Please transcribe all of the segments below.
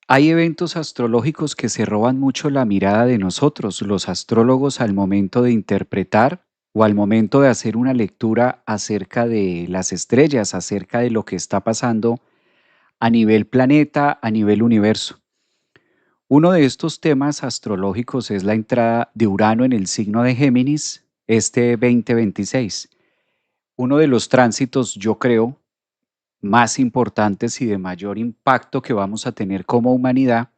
Hay eventos astrológicos que se roban mucho la mirada de nosotros, los astrólogos, al momento de interpretar o al momento de hacer una lectura acerca de las estrellas, acerca de lo que está pasando a nivel planeta, a nivel universo. Uno de estos temas astrológicos es la entrada de Urano en el signo de Géminis este 2026. Uno de los tránsitos, yo creo, más importantes y de mayor impacto que vamos a tener como humanidad,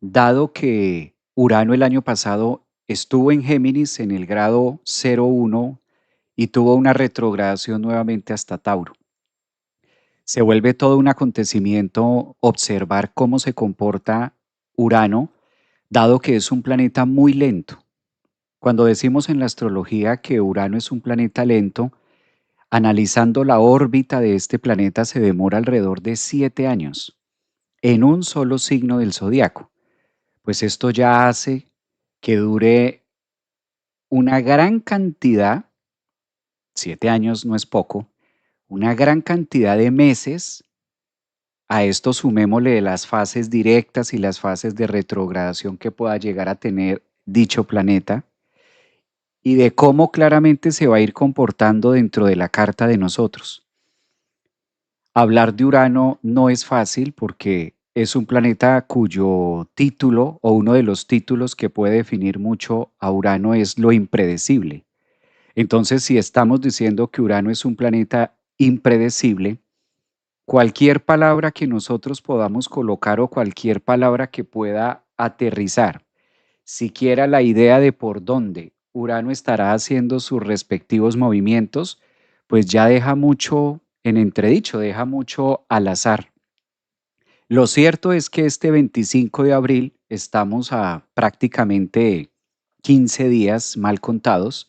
dado que Urano el año pasado estuvo en Géminis en el grado 01 y tuvo una retrogradación nuevamente hasta Tauro. Se vuelve todo un acontecimiento observar cómo se comporta Urano, dado que es un planeta muy lento. Cuando decimos en la astrología que Urano es un planeta lento, analizando la órbita de este planeta se demora alrededor de 7 años en un solo signo del zodiaco. Pues esto ya hace que dure una gran cantidad, 7 años no es poco, una gran cantidad de meses. A esto sumémosle las fases directas y las fases de retrogradación que pueda llegar a tener dicho planeta y de cómo claramente se va a ir comportando dentro de la carta de nosotros. Hablar de Urano no es fácil porque es un planeta cuyo título o uno de los títulos que puede definir mucho a Urano es lo impredecible. Entonces, si estamos diciendo que Urano es un planeta impredecible, cualquier palabra que nosotros podamos colocar o cualquier palabra que pueda aterrizar, siquiera la idea de por dónde Urano estará haciendo sus respectivos movimientos, pues ya deja mucho en entredicho, deja mucho al azar. Lo cierto es que este 25 de abril estamos a prácticamente 15 días mal contados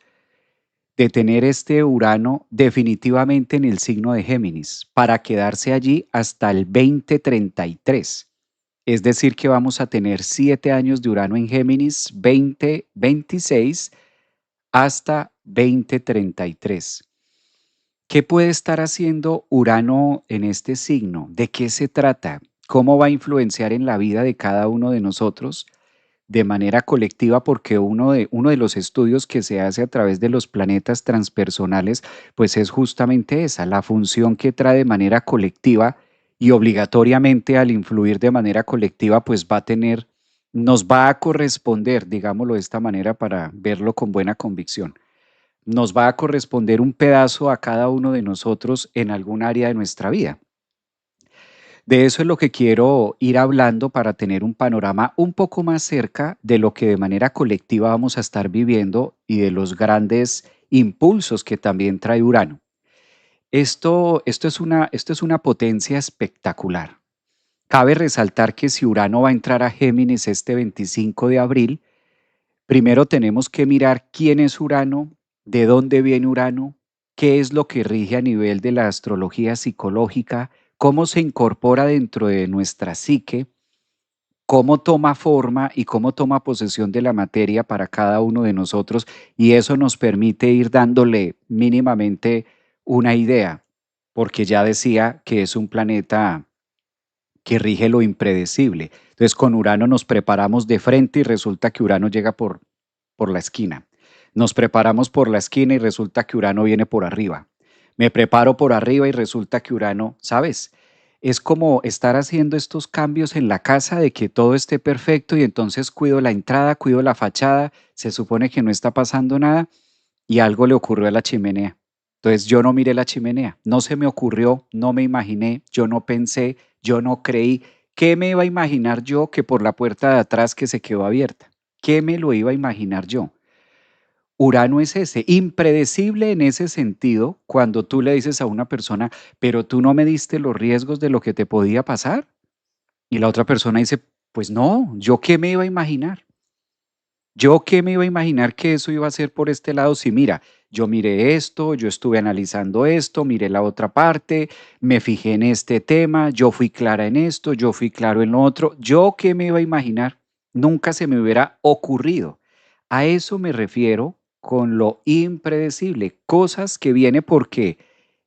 de tener este Urano definitivamente en el signo de Géminis para quedarse allí hasta el 2033. Es decir, que vamos a tener 7 años de Urano en Géminis, 2026 hasta 2033. ¿Qué puede estar haciendo Urano en este signo? ¿De qué se trata? ¿Cómo va a influenciar en la vida de cada uno de nosotros de manera colectiva? Porque uno de los estudios que se hace a través de los planetas transpersonales, pues es justamente esa, la función que trae de manera colectiva y obligatoriamente al influir de manera colectiva, pues va a tener, nos va a corresponder, digámoslo de esta manera para verlo con buena convicción. Nos va a corresponder un pedazo a cada uno de nosotros en algún área de nuestra vida. De eso es lo que quiero ir hablando para tener un panorama un poco más cerca de lo que de manera colectiva vamos a estar viviendo y de los grandes impulsos que también trae Urano. Esto es una potencia espectacular. Cabe resaltar que si Urano va a entrar a Géminis este 25 de abril, primero tenemos que mirar quién es Urano, de dónde viene Urano, qué es lo que rige a nivel de la astrología psicológica, cómo se incorpora dentro de nuestra psique, cómo toma forma y cómo toma posesión de la materia para cada uno de nosotros, y eso nos permite ir dándole mínimamente una idea, porque ya decía que es un planeta que rige lo impredecible. Entonces con Urano nos preparamos de frente y resulta que Urano llega por la esquina. Nos preparamos por la esquina y resulta que Urano viene por arriba. Me preparo por arriba y resulta que Urano, ¿sabes? Es como estar haciendo estos cambios en la casa de que todo esté perfecto y entonces cuido la entrada, cuido la fachada, se supone que no está pasando nada y algo le ocurrió a la chimenea. Entonces yo no miré la chimenea, no se me ocurrió, no me imaginé, yo no pensé, yo no creí. ¿Qué me iba a imaginar yo que por la puerta de atrás que se quedó abierta? ¿Qué me lo iba a imaginar yo? Urano es ese, impredecible en ese sentido, cuando tú le dices a una persona, pero tú no me diste los riesgos de lo que te podía pasar. Y la otra persona dice, pues no, ¿yo qué me iba a imaginar? ¿Yo qué me iba a imaginar que eso iba a ser por este lado? Si mira, yo miré esto, yo estuve analizando esto, miré la otra parte, me fijé en este tema, yo fui clara en esto, yo fui claro en lo otro. ¿Yo qué me iba a imaginar? Nunca se me hubiera ocurrido. A eso me refiero con lo impredecible, cosas que viene porque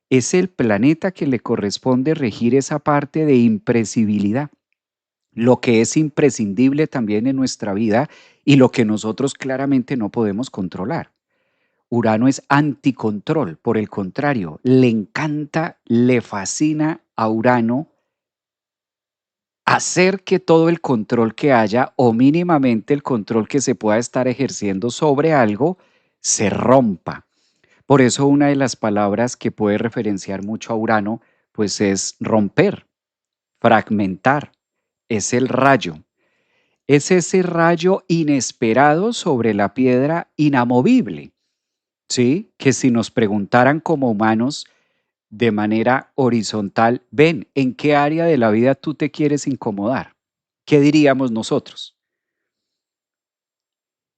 es el planeta que le corresponde regir esa parte de impresibilidad. lo que es imprescindible también en nuestra vida y lo que nosotros claramente no podemos controlar. Urano es anticontrol, por el contrario, le encanta, le fascina a Urano hacer que todo el control que haya o mínimamente el control que se pueda estar ejerciendo sobre algo se rompa. Por eso una de las palabras que puede referenciar mucho a Urano, pues es romper, fragmentar, es el rayo. Es ese rayo inesperado sobre la piedra inamovible, ¿sí? Que si nos preguntaran como humanos de manera horizontal, ven, ¿en qué área de la vida tú te quieres incomodar? ¿Qué diríamos nosotros?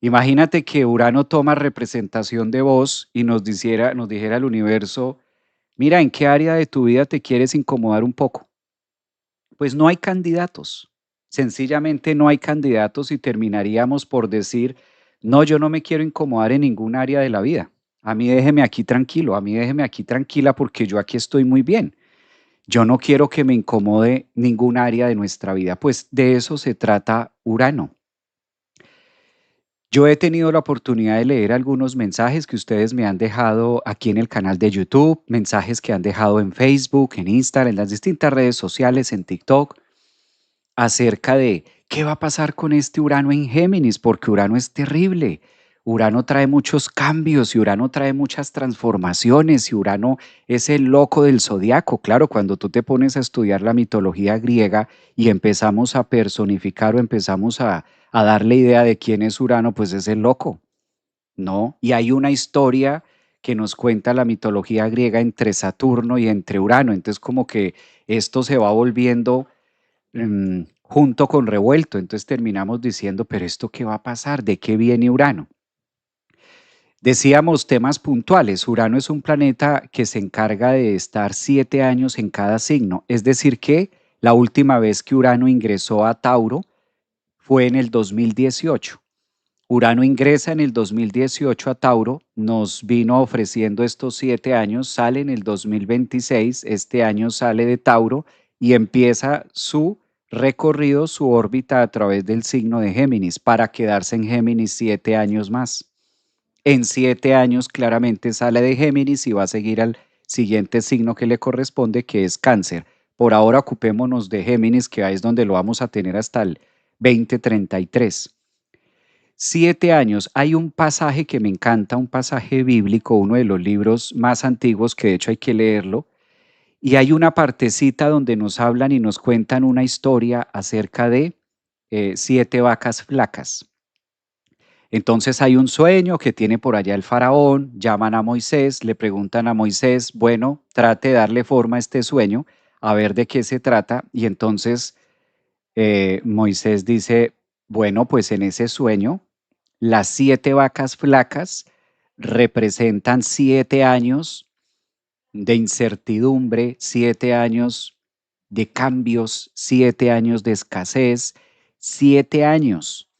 Imagínate que Urano toma representación de voz y nos dijera al universo, mira, ¿en qué área de tu vida te quieres incomodar un poco? Pues no hay candidatos. Sencillamente no hay candidatos y terminaríamos por decir, no, yo no me quiero incomodar en ningún área de la vida. A mí déjeme aquí tranquilo, a mí déjeme aquí tranquila porque yo aquí estoy muy bien. Yo no quiero que me incomode ningún área de nuestra vida. Pues de eso se trata Urano. Yo he tenido la oportunidad de leer algunos mensajes que ustedes me han dejado aquí en el canal de YouTube, mensajes que han dejado en Facebook, en Instagram, en las distintas redes sociales, en TikTok, acerca de qué va a pasar con este Urano en Géminis, porque Urano es terrible. Urano trae muchos cambios y Urano trae muchas transformaciones y Urano es el loco del zodiaco. Claro, cuando tú te pones a estudiar la mitología griega y empezamos a personificar o empezamos a darle idea de quién es Urano, pues es el loco, ¿no? Y hay una historia que nos cuenta la mitología griega entre Saturno y entre Urano. Entonces como que esto se va volviendo junto con revuelto. Entonces terminamos diciendo, pero ¿esto qué va a pasar? ¿De qué viene Urano? Decíamos temas puntuales. Urano es un planeta que se encarga de estar 7 años en cada signo. Es decir, que la última vez que Urano ingresó a Tauro fue en el 2018. Urano ingresa en el 2018 a Tauro, nos vino ofreciendo estos 7 años, sale en el 2026, este año sale de Tauro y empieza su recorrido, su órbita a través del signo de Géminis para quedarse en Géminis 7 años más. En 7 años claramente sale de Géminis y va a seguir al siguiente signo que le corresponde, que es Cáncer. Por ahora ocupémonos de Géminis, que ahí es donde lo vamos a tener hasta el 2033. 7 años. Hay un pasaje que me encanta, un pasaje bíblico, uno de los libros más antiguos que de hecho hay que leerlo, y hay una partecita donde nos hablan y nos cuentan una historia acerca de 7 vacas flacas. Entonces hay un sueño que tiene por allá el faraón, llaman a Moisés, le preguntan a Moisés, bueno, trate de darle forma a este sueño, a ver de qué se trata, y entonces Moisés dice, bueno, pues en ese sueño, las 7 vacas flacas representan 7 años de incertidumbre, 7 años de cambios, 7 años de escasez, 7 años,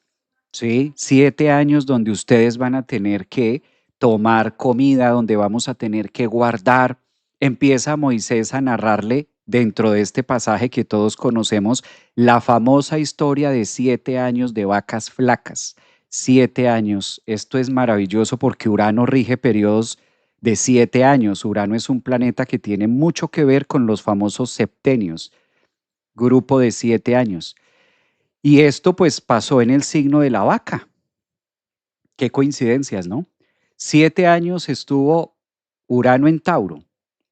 ¿sí? 7 años donde ustedes van a tener que tomar comida, donde vamos a tener que guardar. Empieza Moisés a narrarle dentro de este pasaje que todos conocemos la famosa historia de 7 años de vacas flacas. 7 años. Esto es maravilloso porque Urano rige periodos de 7 años. Urano es un planeta que tiene mucho que ver con los famosos septenios, grupo de 7 años. Y esto pues pasó en el signo de la vaca. Qué coincidencias, ¿no? 7 años estuvo Urano en Tauro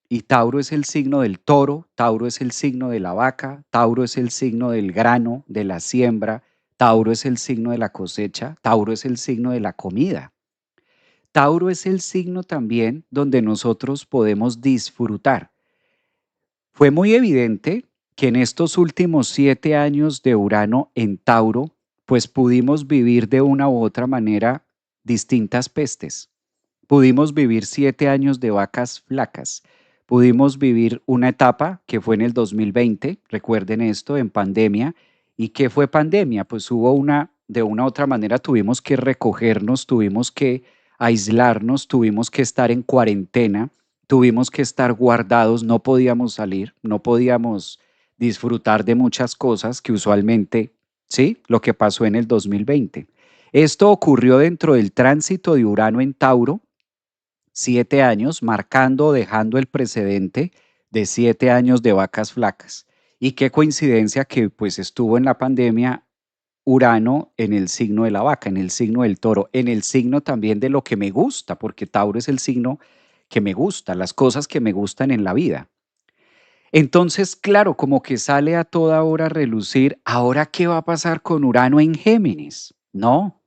y Tauro es el signo del toro, Tauro es el signo de la vaca, Tauro es el signo del grano, de la siembra, Tauro es el signo de la cosecha, Tauro es el signo de la comida. Tauro es el signo también donde nosotros podemos disfrutar. Fue muy evidente que en estos últimos 7 años de Urano en Tauro, pues pudimos vivir de una u otra manera distintas pestes. Pudimos vivir 7 años de vacas flacas. Pudimos vivir una etapa que fue en el 2020, recuerden esto, en pandemia. ¿Y qué fue pandemia? Pues hubo de una u otra manera tuvimos que recogernos, tuvimos que aislarnos, tuvimos que estar en cuarentena, tuvimos que estar guardados, no podíamos salir, no podíamos disfrutar de muchas cosas que usualmente, ¿sí? Lo que pasó en el 2020. Esto ocurrió dentro del tránsito de Urano en Tauro, 7 años, marcando o dejando el precedente de 7 años de vacas flacas. Y qué coincidencia que pues estuvo en la pandemia Urano en el signo de la vaca, en el signo del toro, en el signo también de lo que me gusta, porque Tauro es el signo que me gusta, las cosas que me gustan en la vida. Entonces, claro, como que sale a toda hora a relucir, ¿ahora qué va a pasar con Urano en Géminis? No,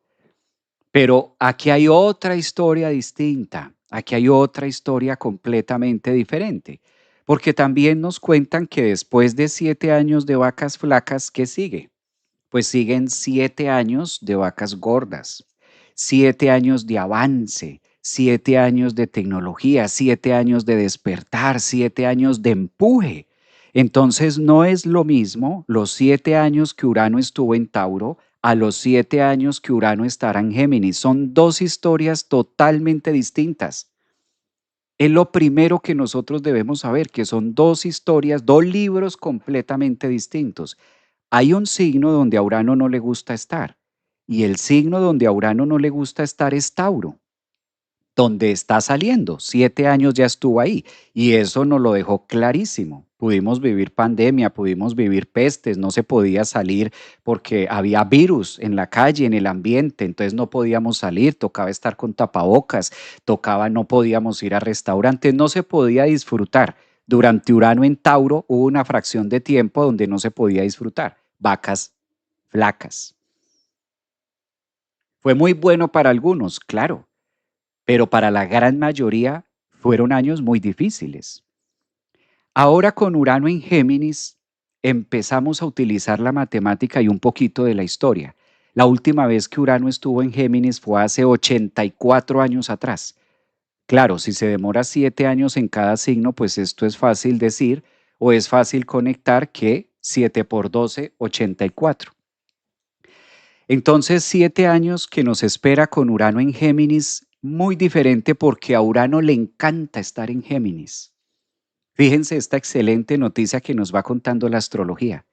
pero aquí hay otra historia distinta, aquí hay otra historia completamente diferente, porque también nos cuentan que después de 7 años de vacas flacas, ¿qué sigue? Pues siguen 7 años de vacas gordas, 7 años de avance, 7 años de tecnología, 7 años de despertar, 7 años de empuje. Entonces no es lo mismo los 7 años que Urano estuvo en Tauro a los 7 años que Urano estará en Géminis. Son dos historias totalmente distintas. Es lo primero que nosotros debemos saber, que son dos historias, dos libros completamente distintos. Hay un signo donde a Urano no le gusta estar, y el signo donde a Urano no le gusta estar es Tauro, donde está saliendo. 7 años ya estuvo ahí, y eso nos lo dejó clarísimo. Pudimos vivir pandemia, pudimos vivir pestes, no se podía salir porque había virus en la calle, en el ambiente, entonces no podíamos salir, tocaba estar con tapabocas, tocaba, no podíamos ir a restaurantes, no se podía disfrutar. Durante Urano en Tauro hubo una fracción de tiempo donde no se podía disfrutar. Vacas flacas. Fue muy bueno para algunos, claro, pero para la gran mayoría fueron años muy difíciles. Ahora con Urano en Géminis empezamos a utilizar la matemática y un poquito de la historia. La última vez que Urano estuvo en Géminis fue hace 84 años atrás. Claro, si se demora 7 años en cada signo, pues esto es fácil decir o es fácil conectar que 7 por 12, 84. Entonces, 7 años que nos espera con Urano en Géminis, muy diferente porque a Urano le encanta estar en Géminis. Fíjense esta excelente noticia que nos va contando la astrología.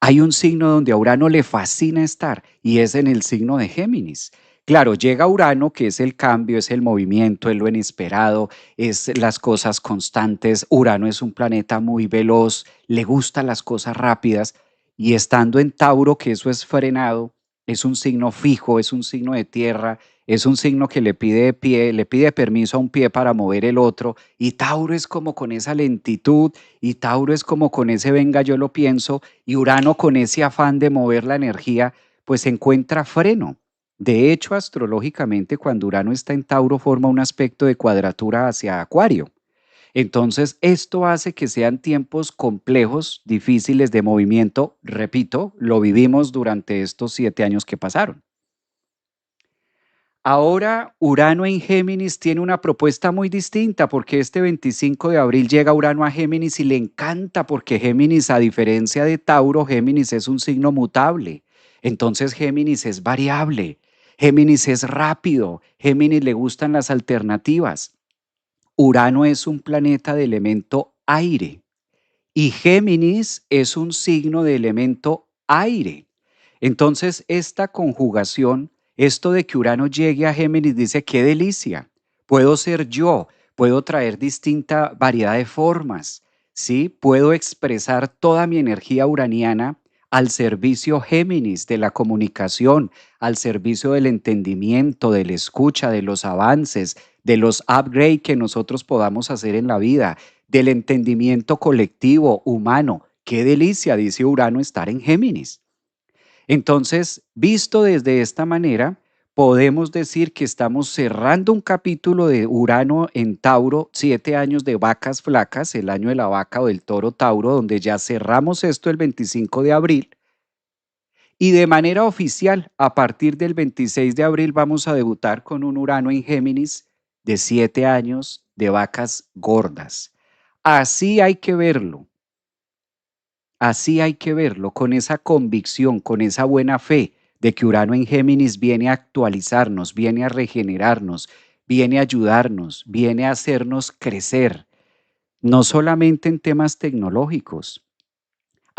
Hay un signo donde a Urano le fascina estar y es en el signo de Géminis. Claro, llega Urano, que es el cambio, es el movimiento, es lo inesperado, es las cosas constantes. Urano es un planeta muy veloz, le gustan las cosas rápidas y estando en Tauro, que eso es frenado, es un signo fijo, es un signo de tierra, es un signo que le pide pie, le pide permiso a un pie para mover el otro y Tauro es como con esa lentitud y Tauro es como con ese venga yo lo pienso y Urano con ese afán de mover la energía, pues encuentra freno. De hecho, astrológicamente, cuando Urano está en Tauro, forma un aspecto de cuadratura hacia Acuario. Entonces, esto hace que sean tiempos complejos, difíciles de movimiento. Repito, lo vivimos durante estos 7 años que pasaron. Ahora Urano en Géminis tiene una propuesta muy distinta porque este 25 de abril llega Urano a Géminis y le encanta porque Géminis, a diferencia de Tauro, Géminis es un signo mutable. Entonces Géminis es variable, Géminis es rápido, Géminis le gustan las alternativas. Urano es un planeta de elemento aire y Géminis es un signo de elemento aire. Entonces, esta conjugación, esto de que Urano llegue a Géminis, dice, qué delicia, puedo ser yo, puedo traer distinta variedad de formas, ¿sí? Puedo expresar toda mi energía uraniana al servicio Géminis de la comunicación, al servicio del entendimiento, de la escucha, de los avances, de los upgrades que nosotros podamos hacer en la vida, del entendimiento colectivo, humano. Qué delicia, dice Urano, estar en Géminis. Entonces, visto desde esta manera, podemos decir que estamos cerrando un capítulo de Urano en Tauro, 7 años de vacas flacas, el año de la vaca o del toro Tauro, donde ya cerramos esto el 25 de abril. Y de manera oficial, a partir del 26 de abril vamos a debutar con un Urano en Géminis de 7 años de vacas gordas. Así hay que verlo. Así hay que verlo, con esa convicción, con esa buena fe de que Urano en Géminis viene a actualizarnos, viene a regenerarnos, viene a ayudarnos, viene a hacernos crecer, no solamente en temas tecnológicos.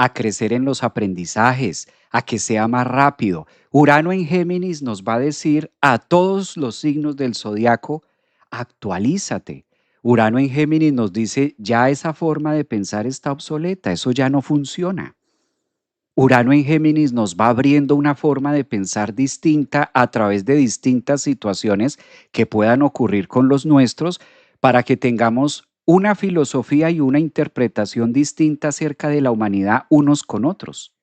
a crecer en los aprendizajes, a que sea más rápido. Urano en Géminis nos va a decir a todos los signos del zodiaco, actualízate. Urano en Géminis nos dice, ya esa forma de pensar está obsoleta, eso ya no funciona. Urano en Géminis nos va abriendo una forma de pensar distinta a través de distintas situaciones que puedan ocurrir con los nuestros para que tengamos una filosofía y una interpretación distinta acerca de la humanidad unos con otros.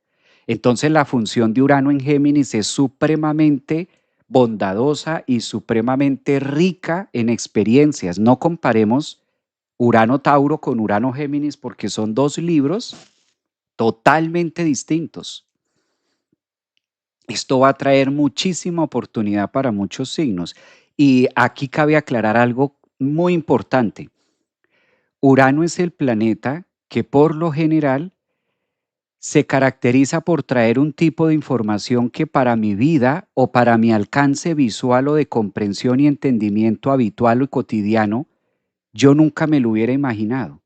Entonces la función de Urano en Géminis es supremamente bondadosa y supremamente rica en experiencias. No comparemos Urano Tauro con Urano Géminis porque son dos libros totalmente distintos. Esto va a traer muchísima oportunidad para muchos signos. Y aquí cabe aclarar algo muy importante. Urano es el planeta que por lo general se caracteriza por traer un tipo de información que para mi vida o para mi alcance visual o de comprensión y entendimiento habitual o cotidiano, yo nunca me lo hubiera imaginado.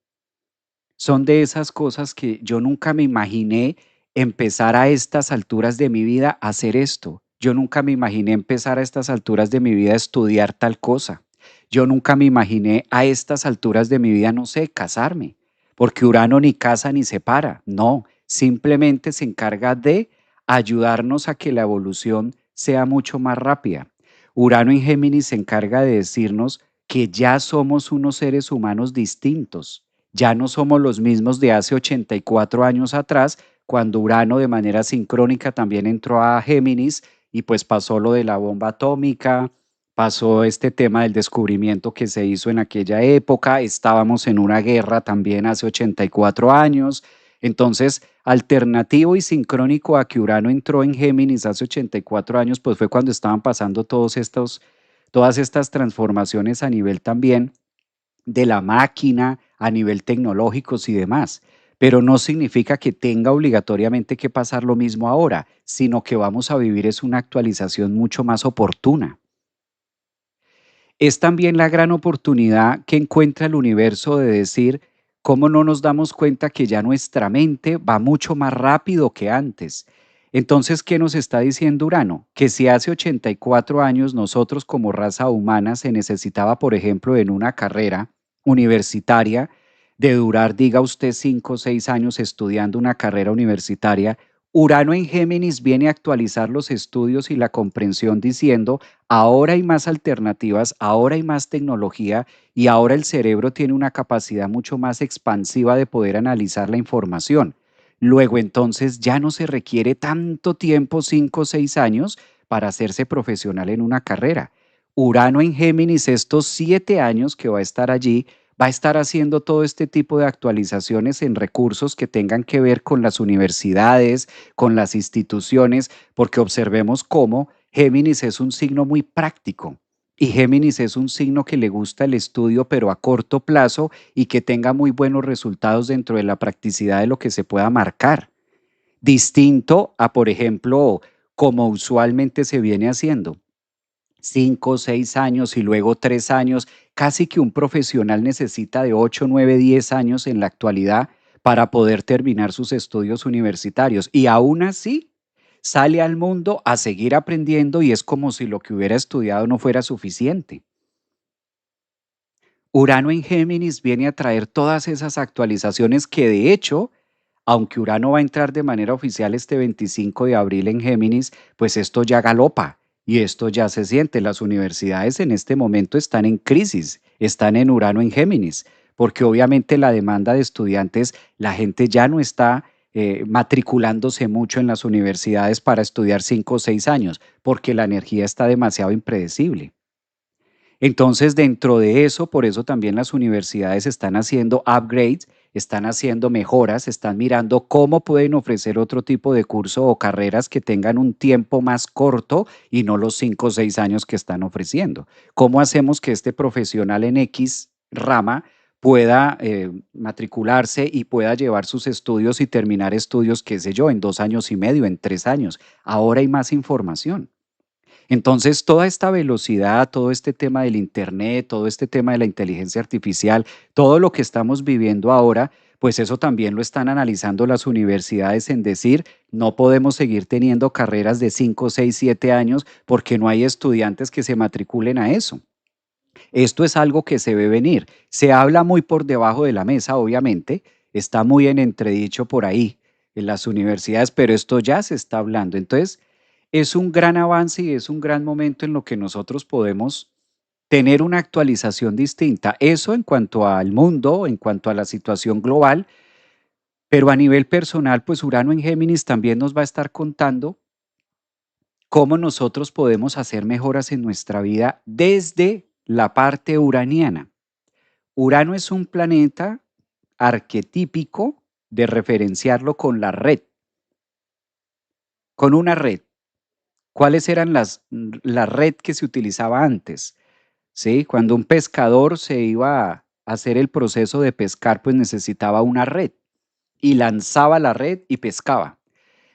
Son de esas cosas que yo nunca me imaginé empezar a estas alturas de mi vida a hacer esto. Yo nunca me imaginé empezar a estas alturas de mi vida a estudiar tal cosa. Yo nunca me imaginé a estas alturas de mi vida, no sé, casarme, porque Urano ni casa ni separa. No, simplemente se encarga de ayudarnos a que la evolución sea mucho más rápida. Urano en Géminis se encarga de decirnos que ya somos unos seres humanos distintos, ya no somos los mismos de hace 84 años atrás, cuando Urano de manera sincrónica también entró a Géminis y pues pasó lo de la bomba atómica, pasó este tema del descubrimiento que se hizo en aquella época, estábamos en una guerra también hace 84 años. Entonces, alternativo y sincrónico a que Urano entró en Géminis hace 84 años, pues fue cuando estaban pasando todas estas transformaciones a nivel también de la máquina, a nivel tecnológicos y demás. Pero no significa que tenga obligatoriamente que pasar lo mismo ahora, sino que vamos a vivir es una actualización mucho más oportuna. Es también la gran oportunidad que encuentra el universo de decir cómo no nos damos cuenta que ya nuestra mente va mucho más rápido que antes. Entonces, ¿qué nos está diciendo Urano? Que si hace 84 años nosotros como raza humana se necesitaba, por ejemplo, en una carrera universitaria, de durar, diga usted, 5 o 6 años estudiando una carrera universitaria, Urano en Géminis viene a actualizar los estudios y la comprensión diciendo, ahora hay más alternativas, ahora hay más tecnología y ahora el cerebro tiene una capacidad mucho más expansiva de poder analizar la información. Luego entonces ya no se requiere tanto tiempo, 5 o 6 años, para hacerse profesional en una carrera. Urano en Géminis, estos 7 años que va a estar allí, va a estar haciendo todo este tipo de actualizaciones en recursos que tengan que ver con las universidades, con las instituciones, porque observemos cómo Géminis es un signo muy práctico y Géminis es un signo que le gusta el estudio, pero a corto plazo y que tenga muy buenos resultados dentro de la practicidad de lo que se pueda marcar. Distinto a, por ejemplo, como usualmente se viene haciendo. 5 o 6 años y luego 3 años, casi que un profesional necesita de 8, 9, 10 años en la actualidad para poder terminar sus estudios universitarios. Y aún así, sale al mundo a seguir aprendiendo y es como si lo que hubiera estudiado no fuera suficiente. Urano en Géminis viene a traer todas esas actualizaciones que de hecho, aunque Urano va a entrar de manera oficial este 25 de abril en Géminis, pues esto ya galopa y esto ya se siente. Las universidades en este momento están en crisis, están en Urano en Géminis, porque obviamente la demanda de estudiantes, la gente ya no está matriculándose mucho en las universidades para estudiar 5 o 6 años, porque la energía está demasiado impredecible. Entonces, dentro de eso, por eso también las universidades están haciendo upgrades, están haciendo mejoras, están mirando cómo pueden ofrecer otro tipo de curso o carreras que tengan un tiempo más corto y no los 5 o 6 años que están ofreciendo. ¿Cómo hacemos que este profesional en X rama pueda matricularse y pueda llevar sus estudios y terminar estudios, qué sé yo, en 2 años y medio, en 3 años? Ahora hay más información. Entonces, toda esta velocidad, todo este tema del Internet, todo este tema de la inteligencia artificial, todo lo que estamos viviendo ahora, pues eso también lo están analizando las universidades en decir, no podemos seguir teniendo carreras de 5, 6, 7 años porque no hay estudiantes que se matriculen a eso. Esto es algo que se ve venir. Se habla muy por debajo de la mesa, obviamente, está muy en entredicho por ahí en las universidades, pero esto ya se está hablando. Entonces, es un gran avance y es un gran momento en lo que nosotros podemos tener una actualización distinta. Eso en cuanto al mundo, en cuanto a la situación global, pero a nivel personal, pues Urano en Géminis también nos va a estar contando cómo nosotros podemos hacer mejoras en nuestra vida desde la parte uraniana. Urano es un planeta arquetípico de referenciarlo con la red, con una red. ¿Cuáles eran la red que se utilizaba antes? ¿Sí? Cuando un pescador se iba a hacer el proceso de pescar, pues necesitaba una red y lanzaba la red y pescaba.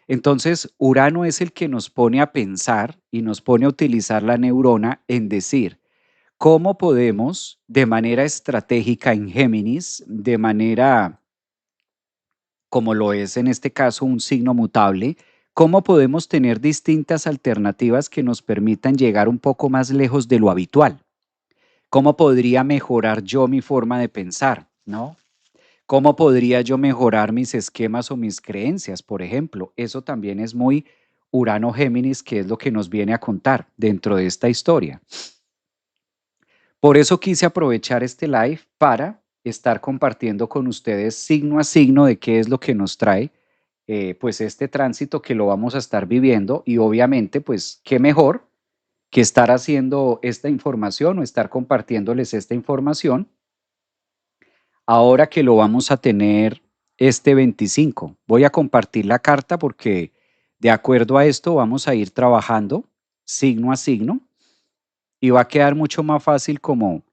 Entonces, Urano es el que nos pone a pensar y nos pone a utilizar la neurona en decir, ¿cómo podemos de manera estratégica en Géminis, de manera como lo es en este caso un signo mutable, cómo podemos tener distintas alternativas que nos permitan llegar un poco más lejos de lo habitual? ¿Cómo podría mejorar yo mi forma de pensar? ¿No? ¿Cómo podría yo mejorar mis esquemas o mis creencias, por ejemplo? Eso también es muy Urano Géminis, que es lo que nos viene a contar dentro de esta historia. Por eso quise aprovechar este live para estar compartiendo con ustedes signo a signo de qué es lo que nos trae pues este tránsito que lo vamos a estar viviendo y obviamente pues qué mejor que estar haciendo esta información o estar compartiéndoles esta información ahora que lo vamos a tener este 25. Voy a compartir la carta porque de acuerdo a esto vamos a ir trabajando signo a signo y va a quedar mucho más fácil como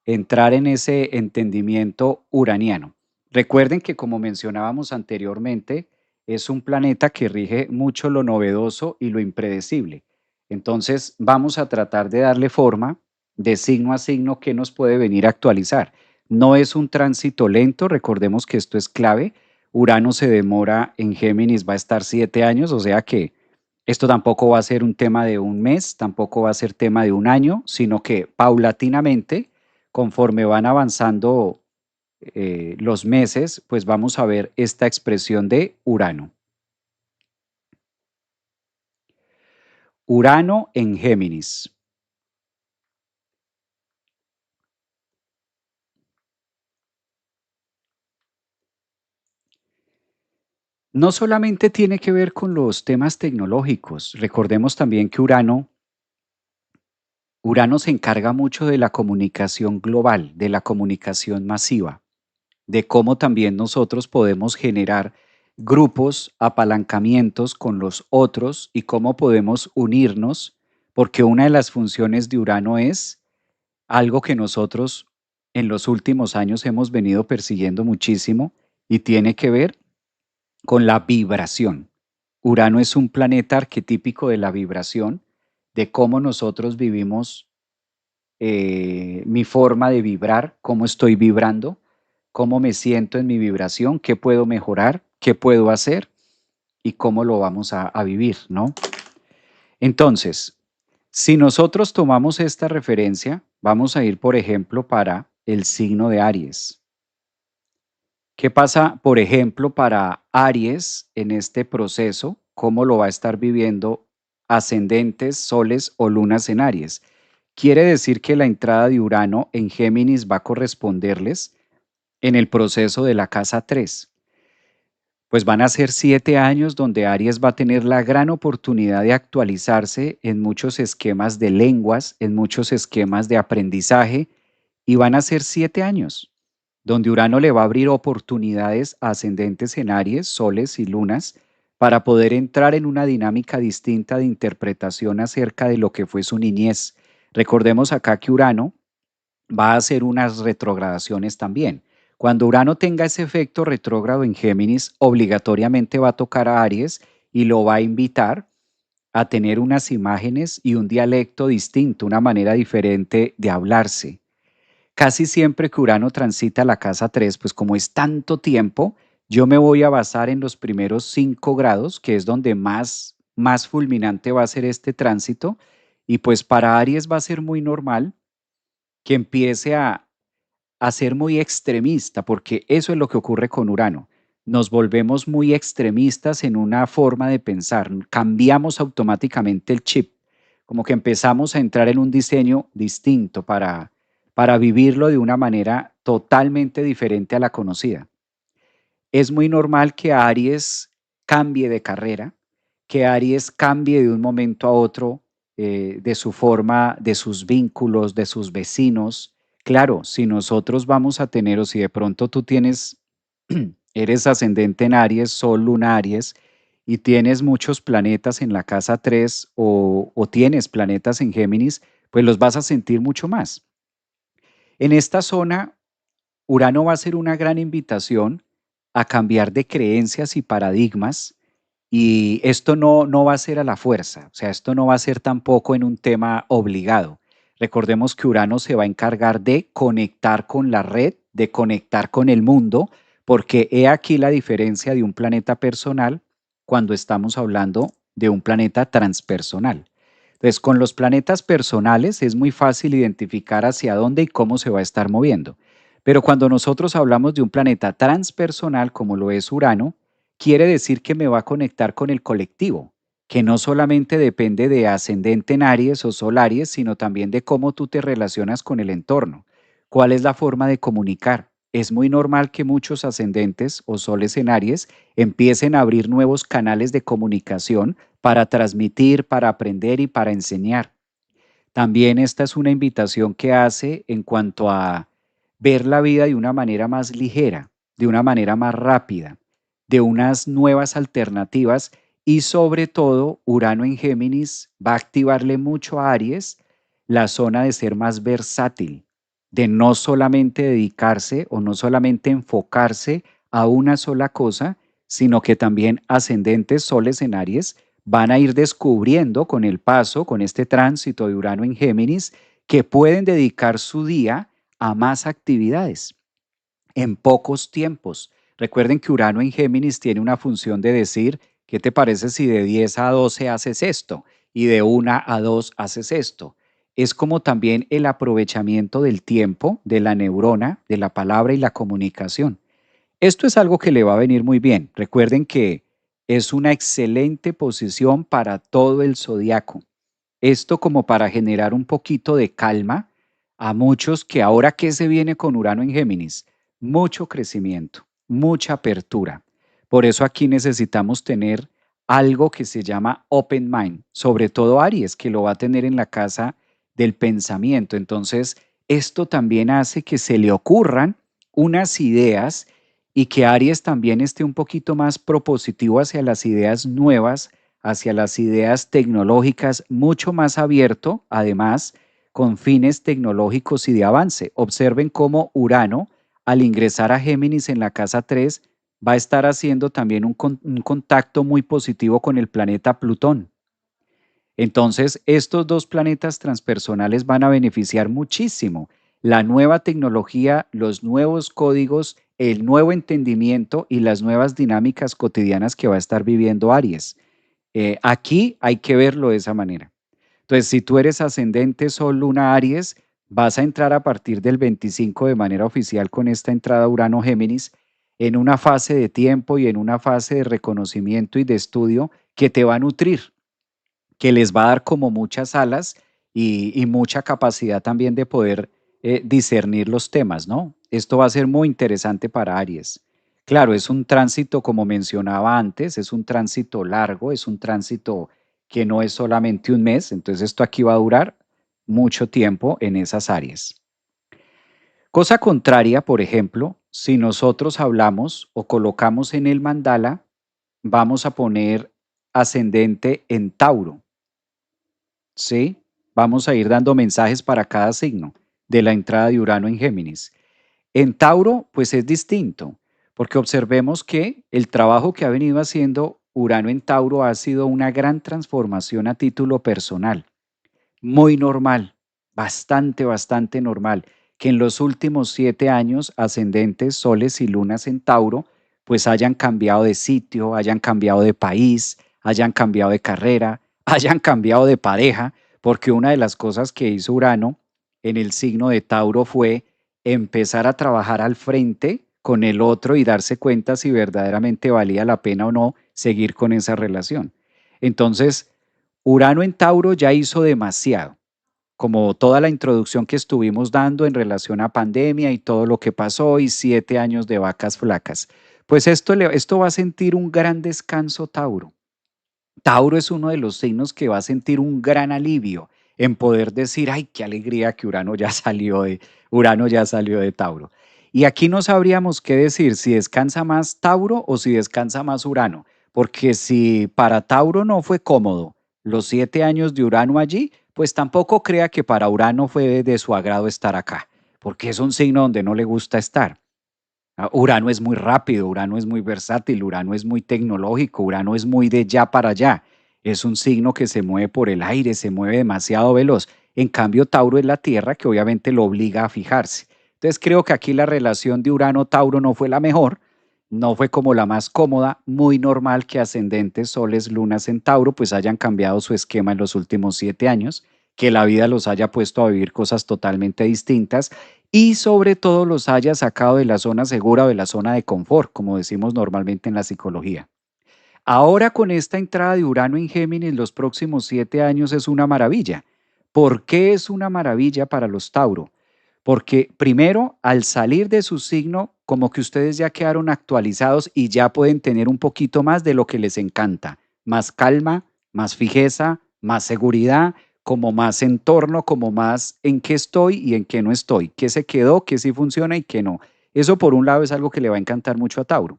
entrar en ese entendimiento uraniano. Recuerden que como mencionábamos anteriormente, es un planeta que rige mucho lo novedoso y lo impredecible. Entonces vamos a tratar de darle forma de signo a signo que nos puede venir a actualizar. No es un tránsito lento, recordemos que esto es clave. Urano se demora en Géminis, va a estar 7 años, o sea que esto tampoco va a ser un tema de un mes, tampoco va a ser tema de un año, sino que paulatinamente conforme van avanzando los meses, pues vamos a ver esta expresión de Urano. Urano en Géminis. No solamente tiene que ver con los temas tecnológicos, recordemos también que Urano se encarga mucho de la comunicación global, de la comunicación masiva, de cómo también nosotros podemos generar grupos, apalancamientos con los otros y cómo podemos unirnos, porque una de las funciones de Urano es algo que nosotros en los últimos años hemos venido persiguiendo muchísimo y tiene que ver con la vibración. Urano es un planeta arquetípico de la vibración, de cómo nosotros vivimos mi forma de vibrar, cómo estoy vibrando, cómo me siento en mi vibración, qué puedo mejorar, qué puedo hacer y cómo lo vamos a vivir, ¿no? Entonces, si nosotros tomamos esta referencia, vamos a ir, por ejemplo, para el signo de Aries. ¿Qué pasa, por ejemplo, para Aries en este proceso? ¿Cómo lo va a estar viviendo ascendentes, soles o lunas en Aries? Quiere decir que la entrada de Urano en Géminis va a corresponderles en el proceso de la casa 3. Pues van a ser 7 años donde Aries va a tener la gran oportunidad de actualizarse en muchos esquemas de lenguas, en muchos esquemas de aprendizaje, y van a ser 7 años donde Urano le va a abrir oportunidades a ascendentes en Aries, soles y lunas para poder entrar en una dinámica distinta de interpretación acerca de lo que fue su niñez. Recordemos acá que Urano va a hacer unas retrogradaciones también. Cuando Urano tenga ese efecto retrógrado en Géminis, obligatoriamente va a tocar a Aries y lo va a invitar a tener unas imágenes y un dialecto distinto, una manera diferente de hablarse. Casi siempre que Urano transita la casa 3, pues como es tanto tiempo, yo me voy a basar en los primeros 5 grados, que es donde más fulminante va a ser este tránsito. Y pues para Aries va a ser muy normal que empiece a ser muy extremista, porque eso es lo que ocurre con Urano. Nos volvemos muy extremistas en una forma de pensar, cambiamos automáticamente el chip, como que empezamos a entrar en un diseño distinto para vivirlo de una manera totalmente diferente a la conocida. Es muy normal que Aries cambie de carrera, que Aries cambie de un momento a otro de su forma, de sus vínculos, de sus vecinos. Claro, si nosotros vamos a tener, o si de pronto tú tienes, eres ascendente en Aries, Sol, Luna, Aries, y tienes muchos planetas en la casa 3 o tienes planetas en Géminis, pues los vas a sentir mucho más. En esta zona Urano va a ser una gran invitación a cambiar de creencias y paradigmas, y esto no va a ser a la fuerza, o sea, esto no va a ser tampoco en un tema obligado. Recordemos que Urano se va a encargar de conectar con la red, de conectar con el mundo, porque he aquí la diferencia de un planeta personal cuando estamos hablando de un planeta transpersonal. Entonces, con los planetas personales es muy fácil identificar hacia dónde y cómo se va a estar moviendo. Pero cuando nosotros hablamos de un planeta transpersonal como lo es Urano, quiere decir que me va a conectar con el colectivo, que no solamente depende de ascendente en Aries o Sol Aries, sino también de cómo tú te relacionas con el entorno. ¿Cuál es la forma de comunicar? Es muy normal que muchos ascendentes o soles en Aries empiecen a abrir nuevos canales de comunicación para transmitir, para aprender y para enseñar. También esta es una invitación que hace en cuanto a ver la vida de una manera más ligera, de una manera más rápida, de unas nuevas alternativas, y sobre todo Urano en Géminis va a activarle mucho a Aries la zona de ser más versátil, de no solamente dedicarse o no solamente enfocarse a una sola cosa, sino que también ascendentes soles en Aries van a ir descubriendo con el paso, con este tránsito de Urano en Géminis, que pueden dedicar su día a más actividades en pocos tiempos. Recuerden que Urano en Géminis tiene una función de decir, ¿qué te parece si de 10 a 12 haces esto y de 1 a 2 haces esto? Es como también el aprovechamiento del tiempo, de la neurona, de la palabra y la comunicación. Esto es algo que le va a venir muy bien. Recuerden que es una excelente posición para todo el zodiaco. Esto como para generar un poquito de calma a muchos que ahora que se viene con Urano en Géminis, mucho crecimiento, mucha apertura. Por eso aquí necesitamos tener algo que se llama open mind, sobre todo Aries, que lo va a tener en la casa del pensamiento. Entonces, esto también hace que se le ocurran unas ideas y que Aries también esté un poquito más propositivo hacia las ideas nuevas, hacia las ideas tecnológicas, mucho más abierto, además, con fines tecnológicos y de avance. Observen cómo Urano, al ingresar a Géminis en la casa 3, va a estar haciendo también un contacto muy positivo con el planeta Plutón. Entonces, estos dos planetas transpersonales van a beneficiar muchísimo la nueva tecnología, los nuevos códigos, el nuevo entendimiento y las nuevas dinámicas cotidianas que va a estar viviendo Aries. Aquí hay que verlo de esa manera. Entonces, si tú eres ascendente Sol, Luna, Aries, vas a entrar a partir del 25 de manera oficial con esta entrada Urano-Géminis en una fase de tiempo y en una fase de reconocimiento y de estudio que te va a nutrir, que les va a dar como muchas alas y mucha capacidad también de poder discernir los temas, ¿no? Esto va a ser muy interesante para Aries. Claro, es un tránsito, como mencionaba antes, es un tránsito largo, es un tránsito que no es solamente un mes, entonces esto aquí va a durar mucho tiempo en esas áreas. Cosa contraria, por ejemplo, si nosotros hablamos o colocamos en el mandala, vamos a poner ascendente en Tauro. ¿Sí? Vamos a ir dando mensajes para cada signo de la entrada de Urano en Géminis. En Tauro, pues es distinto, porque observemos que el trabajo que ha venido haciendo Urano en Tauro ha sido una gran transformación a título personal, muy normal, bastante, bastante normal, que en los últimos 7 años ascendentes, soles y lunas en Tauro, pues hayan cambiado de sitio, hayan cambiado de país, hayan cambiado de carrera, hayan cambiado de pareja, porque una de las cosas que hizo Urano en el signo de Tauro fue empezar a trabajar al frente con el otro y darse cuenta si verdaderamente valía la pena o no seguir con esa relación. Entonces, Urano en Tauro ya hizo demasiado, como toda la introducción que estuvimos dando en relación a pandemia y todo lo que pasó y 7 años de vacas flacas. Pues esto va a sentir un gran descanso Tauro. Tauro es uno de los signos que va a sentir un gran alivio en poder decir, ay, qué alegría que Urano ya salió de Tauro. Y aquí no sabríamos qué decir, si descansa más Tauro o si descansa más Urano, porque si para Tauro no fue cómodo los 7 años de Urano allí, pues tampoco crea que para Urano fue de su agrado estar acá, porque es un signo donde no le gusta estar. Urano es muy rápido, Urano es muy versátil, Urano es muy tecnológico, Urano es muy de ya para allá. Es un signo que se mueve por el aire, se mueve demasiado veloz. En cambio, Tauro es la Tierra que obviamente lo obliga a fijarse. Entonces creo que aquí la relación de Urano-Tauro no fue la mejor, no fue como la más cómoda, muy normal que ascendentes, soles, lunas en Tauro pues hayan cambiado su esquema en los últimos 7 años, que la vida los haya puesto a vivir cosas totalmente distintas y sobre todo los haya sacado de la zona segura o de la zona de confort, como decimos normalmente en la psicología. Ahora con esta entrada de Urano en Géminis los próximos 7 años es una maravilla. ¿Por qué es una maravilla para los Tauro? Porque primero, al salir de su signo, como que ustedes ya quedaron actualizados y ya pueden tener un poquito más de lo que les encanta. Más calma, más fijeza, más seguridad, como más entorno, como más en qué estoy y en qué no estoy, qué se quedó, qué sí funciona y qué no. Eso por un lado es algo que le va a encantar mucho a Tauro.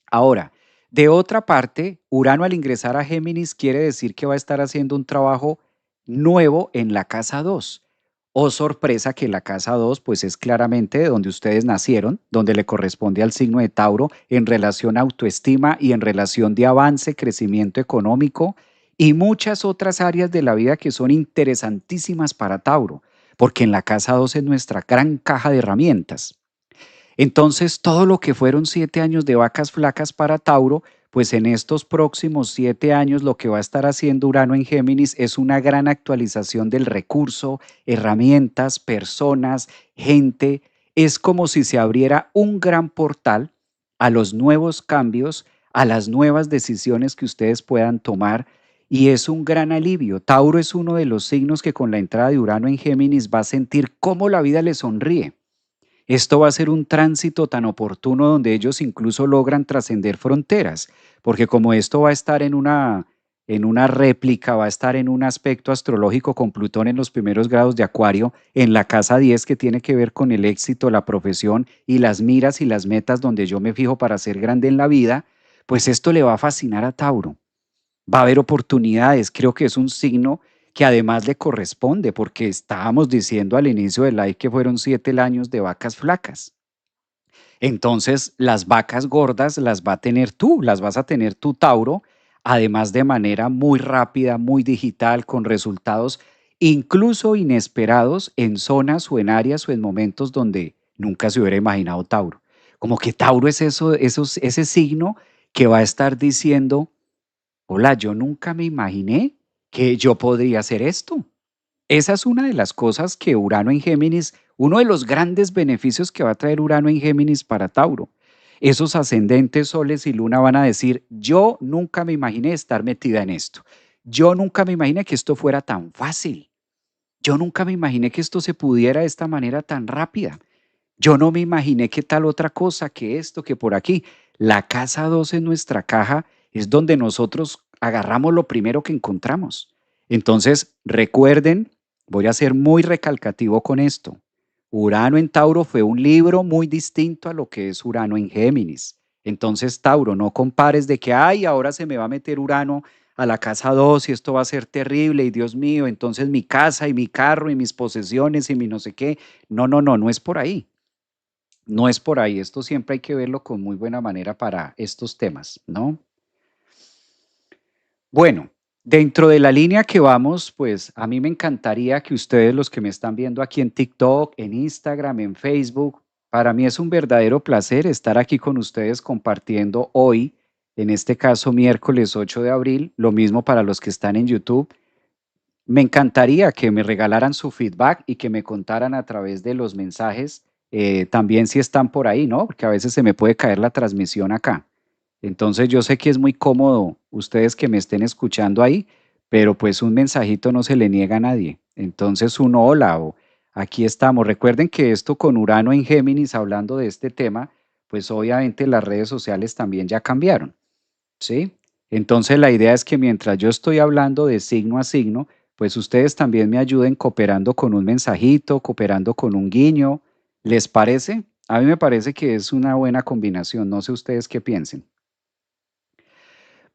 Ahora, de otra parte, Urano al ingresar a Géminis quiere decir que va a estar haciendo un trabajo nuevo en la casa 2. Oh, sorpresa que la casa 2 pues es claramente de donde ustedes nacieron, donde le corresponde al signo de Tauro en relación a autoestima y en relación de avance, crecimiento económico y muchas otras áreas de la vida que son interesantísimas para Tauro, porque en la casa 2 es nuestra gran caja de herramientas. Entonces, todo lo que fueron 7 años de vacas flacas para Tauro, pues en estos próximos 7 años lo que va a estar haciendo Urano en Géminis es una gran actualización del recurso, herramientas, personas, gente. Es como si se abriera un gran portal a los nuevos cambios, a las nuevas decisiones que ustedes puedan tomar. Y es un gran alivio. Tauro es uno de los signos que con la entrada de Urano en Géminis va a sentir cómo la vida le sonríe. Esto va a ser un tránsito tan oportuno donde ellos incluso logran trascender fronteras, porque como esto va a estar en una réplica, va a estar en un aspecto astrológico con Plutón en los primeros grados de Acuario, en la casa 10 que tiene que ver con el éxito, la profesión y las miras y las metas donde yo me fijo para ser grande en la vida, pues esto le va a fascinar a Tauro. Va a haber oportunidades. Creo que es un signo que además le corresponde, porque estábamos diciendo al inicio del live que fueron 7 años de vacas flacas. Entonces, las vacas gordas las va a tener tú, las vas a tener tú, Tauro, además de manera muy rápida, muy digital, con resultados incluso inesperados en zonas o en áreas o en momentos donde nunca se hubiera imaginado Tauro. Como que Tauro es ese signo que va a estar diciendo, hola, yo nunca me imaginé que yo podría hacer esto. Esa es una de las cosas que Urano en Géminis, uno de los grandes beneficios que va a traer Urano en Géminis para Tauro. Esos ascendentes, soles y luna van a decir, yo nunca me imaginé estar metida en esto. Yo nunca me imaginé que esto fuera tan fácil. Yo nunca me imaginé que esto se pudiera de esta manera tan rápida. Yo no me imaginé que tal otra cosa, que esto, que por aquí. La casa 2 en nuestra caja es donde nosotros agarramos lo primero que encontramos. Entonces, recuerden, voy a ser muy recalcativo con esto. Urano en Tauro fue un libro muy distinto a lo que es Urano en Géminis. Entonces, Tauro, no compares de que, ay, ahora se me va a meter Urano a la casa 2 y esto va a ser terrible y Dios mío, entonces mi casa y mi carro y mis posesiones y mi no sé qué. No, no, no, no es por ahí. No es por ahí, esto siempre hay que verlo con muy buena manera para estos temas, ¿no? Bueno, dentro de la línea que vamos, pues a mí me encantaría que ustedes, los que me están viendo aquí en TikTok, en Instagram, en Facebook, para mí es un verdadero placer estar aquí con ustedes compartiendo hoy, en este caso miércoles 8 de abril, lo mismo para los que están en YouTube. Me encantaría que me regalaran su feedback y que me contaran a través de los mensajes, también si están por ahí, ¿no? Porque a veces se me puede caer la transmisión acá. Entonces yo sé que es muy cómodo ustedes que me estén escuchando ahí, pero pues un mensajito no se le niega a nadie. Entonces un hola o aquí estamos. Recuerden que esto con Urano en Géminis, hablando de este tema, pues obviamente las redes sociales también ya cambiaron. ¿Sí? Entonces la idea es que mientras yo estoy hablando de signo a signo, pues ustedes también me ayuden cooperando con un mensajito, cooperando con un guiño. ¿Les parece? A mí me parece que es una buena combinación, no sé ustedes qué piensen.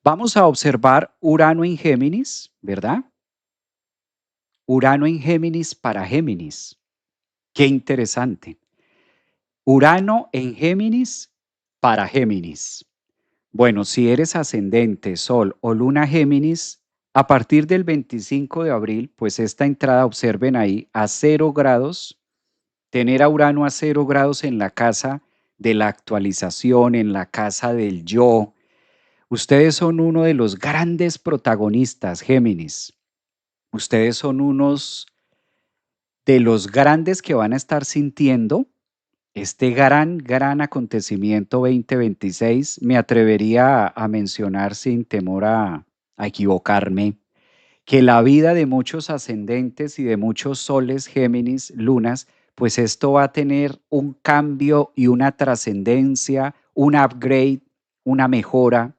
Vamos a observar Urano en Géminis, ¿verdad? Urano en Géminis para Géminis. Qué interesante. Urano en Géminis para Géminis. Bueno, si eres ascendente, Sol o Luna Géminis, a partir del 25 de abril, pues esta entrada, observen ahí, a 0 grados, tener a Urano a 0 grados en la casa de la actualización, en la casa del yo. Ustedes son uno de los grandes protagonistas, Géminis. Ustedes son unos de los grandes que van a estar sintiendo este gran acontecimiento 2026. Me atrevería a mencionar sin temor a equivocarme, que la vida de muchos ascendentes y de muchos soles, Géminis, lunas, pues esto va a tener un cambio y una trascendencia, un upgrade, una mejora,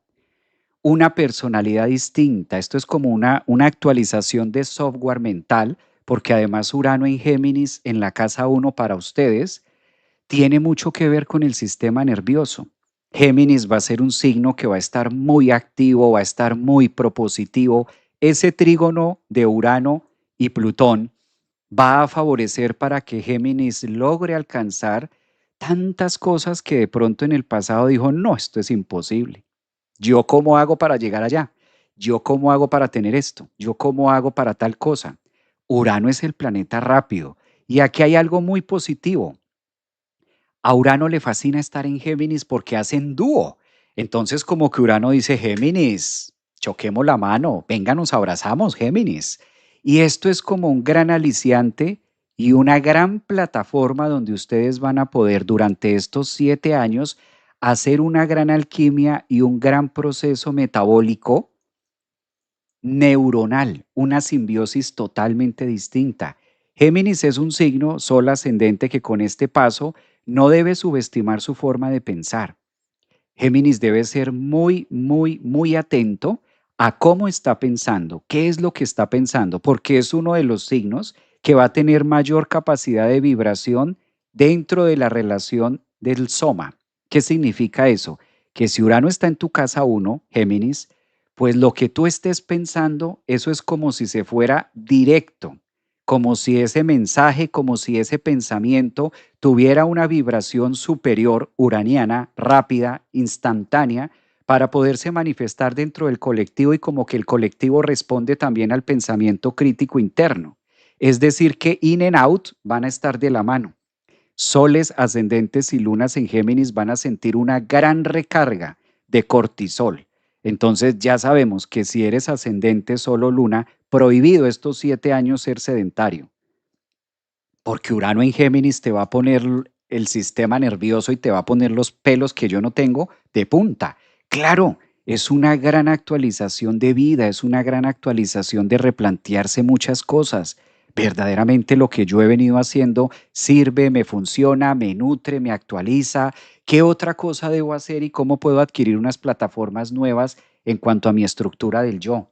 una personalidad distinta. Esto es como una actualización de software mental, porque además Urano en Géminis en la casa uno para ustedes tiene mucho que ver con el sistema nervioso. Géminis va a ser un signo que va a estar muy activo, va a estar muy propositivo. Ese trígono de Urano y Plutón va a favorecer para que Géminis logre alcanzar tantas cosas que de pronto en el pasado dijo, no, esto es imposible. ¿Yo cómo hago para llegar allá? ¿Yo cómo hago para tener esto? ¿Yo cómo hago para tal cosa? Urano es el planeta rápido. Y aquí hay algo muy positivo. A Urano le fascina estar en Géminis porque hacen dúo. Entonces como que Urano dice, Géminis, choquemos la mano, venga, nos abrazamos, Géminis. Y esto es como un gran aliciante y una gran plataforma donde ustedes van a poder durante estos 7 años hacer una gran alquimia y un gran proceso metabólico neuronal, una simbiosis totalmente distinta. Géminis es un signo, sol ascendente, que con este paso no debe subestimar su forma de pensar. Géminis debe ser muy atento a cómo está pensando, qué es lo que está pensando, porque es uno de los signos que va a tener mayor capacidad de vibración dentro de la relación del soma. ¿Qué significa eso? Que si Urano está en tu casa uno, Géminis, pues lo que tú estés pensando, eso es como si se fuera directo, como si ese mensaje, como si ese pensamiento tuviera una vibración superior uraniana, rápida, instantánea, para poderse manifestar dentro del colectivo y como que el colectivo responde también al pensamiento crítico interno. Es decir, que in and out van a estar de la mano. Soles ascendentes y lunas en Géminis van a sentir una gran recarga de cortisol. Entonces ya sabemos que si eres ascendente solo luna, prohibido estos 7 años ser sedentario, porque Urano en Géminis te va a poner el sistema nervioso y te va a poner los pelos que yo no tengo de punta. Claro, es una gran actualización de vida, es una gran actualización de replantearse muchas cosas. Verdaderamente lo que yo he venido haciendo sirve, me funciona, me nutre, me actualiza. ¿Qué otra cosa debo hacer y cómo puedo adquirir unas plataformas nuevas en cuanto a mi estructura del yo?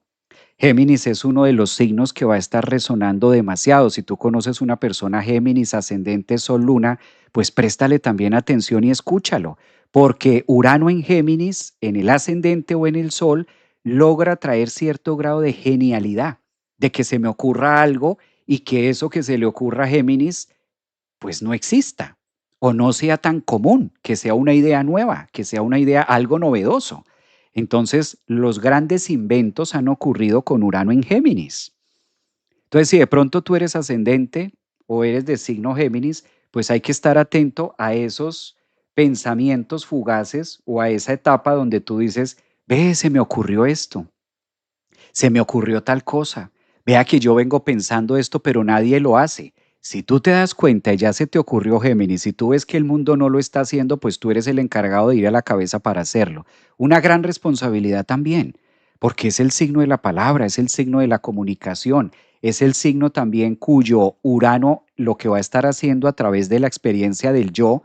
Géminis es uno de los signos que va a estar resonando demasiado. Si tú conoces una persona Géminis, ascendente Sol Luna, pues préstale también atención y escúchalo, porque Urano en Géminis, en el ascendente o en el Sol, logra traer cierto grado de genialidad, de que se me ocurra algo y que eso que se le ocurra a Géminis, pues no exista o no sea tan común, que sea una idea nueva, que sea una idea algo novedoso. Entonces, los grandes inventos han ocurrido con Urano en Géminis. Entonces, si de pronto tú eres ascendente o eres de signo Géminis, pues hay que estar atento a esos pensamientos fugaces o a esa etapa donde tú dices, ve, se me ocurrió esto, se me ocurrió tal cosa, vea que yo vengo pensando esto, pero nadie lo hace. Si tú te das cuenta y ya se te ocurrió Géminis, si tú ves que el mundo no lo está haciendo, pues tú eres el encargado de ir a la cabeza para hacerlo. Una gran responsabilidad también, porque es el signo de la palabra, es el signo de la comunicación, es el signo también cuyo Urano lo que va a estar haciendo a través de la experiencia del yo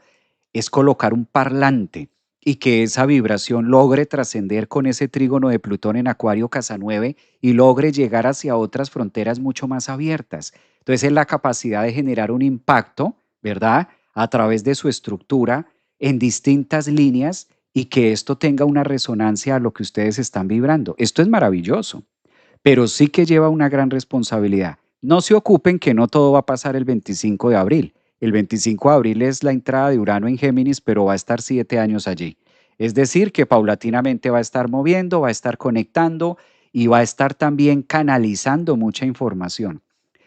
es colocar un parlante y que esa vibración logre trascender con ese trígono de Plutón en Acuario Casa 9 y logre llegar hacia otras fronteras mucho más abiertas. Entonces es la capacidad de generar un impacto, ¿verdad? A través de su estructura en distintas líneas y que esto tenga una resonancia a lo que ustedes están vibrando. Esto es maravilloso, pero sí que lleva una gran responsabilidad. No se ocupen que no todo va a pasar el 25 de abril. El 25 de abril es la entrada de Urano en Géminis, pero va a estar 7 años allí. Es decir, que paulatinamente va a estar moviendo, va a estar conectando y va a estar también canalizando mucha información.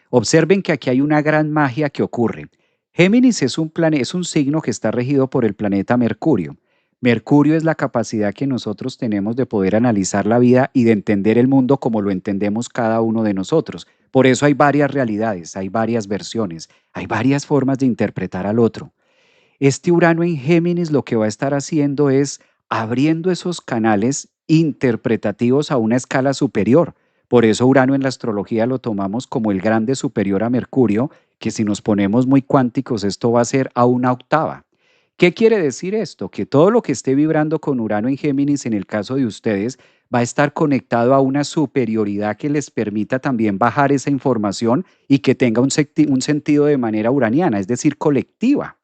Observen que aquí hay una gran magia que ocurre. Géminis es un signo que está regido por el planeta Mercurio. Mercurio es la capacidad que nosotros tenemos de poder analizar la vida y de entender el mundo como lo entendemos cada uno de nosotros. Por eso hay varias realidades, hay varias versiones, hay varias formas de interpretar al otro. Este Urano en Géminis lo que va a estar haciendo es abriendo esos canales interpretativos a una escala superior. Por eso Urano en la astrología lo tomamos como el grande superior a Mercurio, que si nos ponemos muy cuánticos esto va a ser a una octava. ¿Qué quiere decir esto? Que todo lo que esté vibrando con Urano en Géminis en el caso de ustedes va a estar conectado a una superioridad que les permita también bajar esa información y que tenga un sentido de manera uraniana, es decir, colectiva.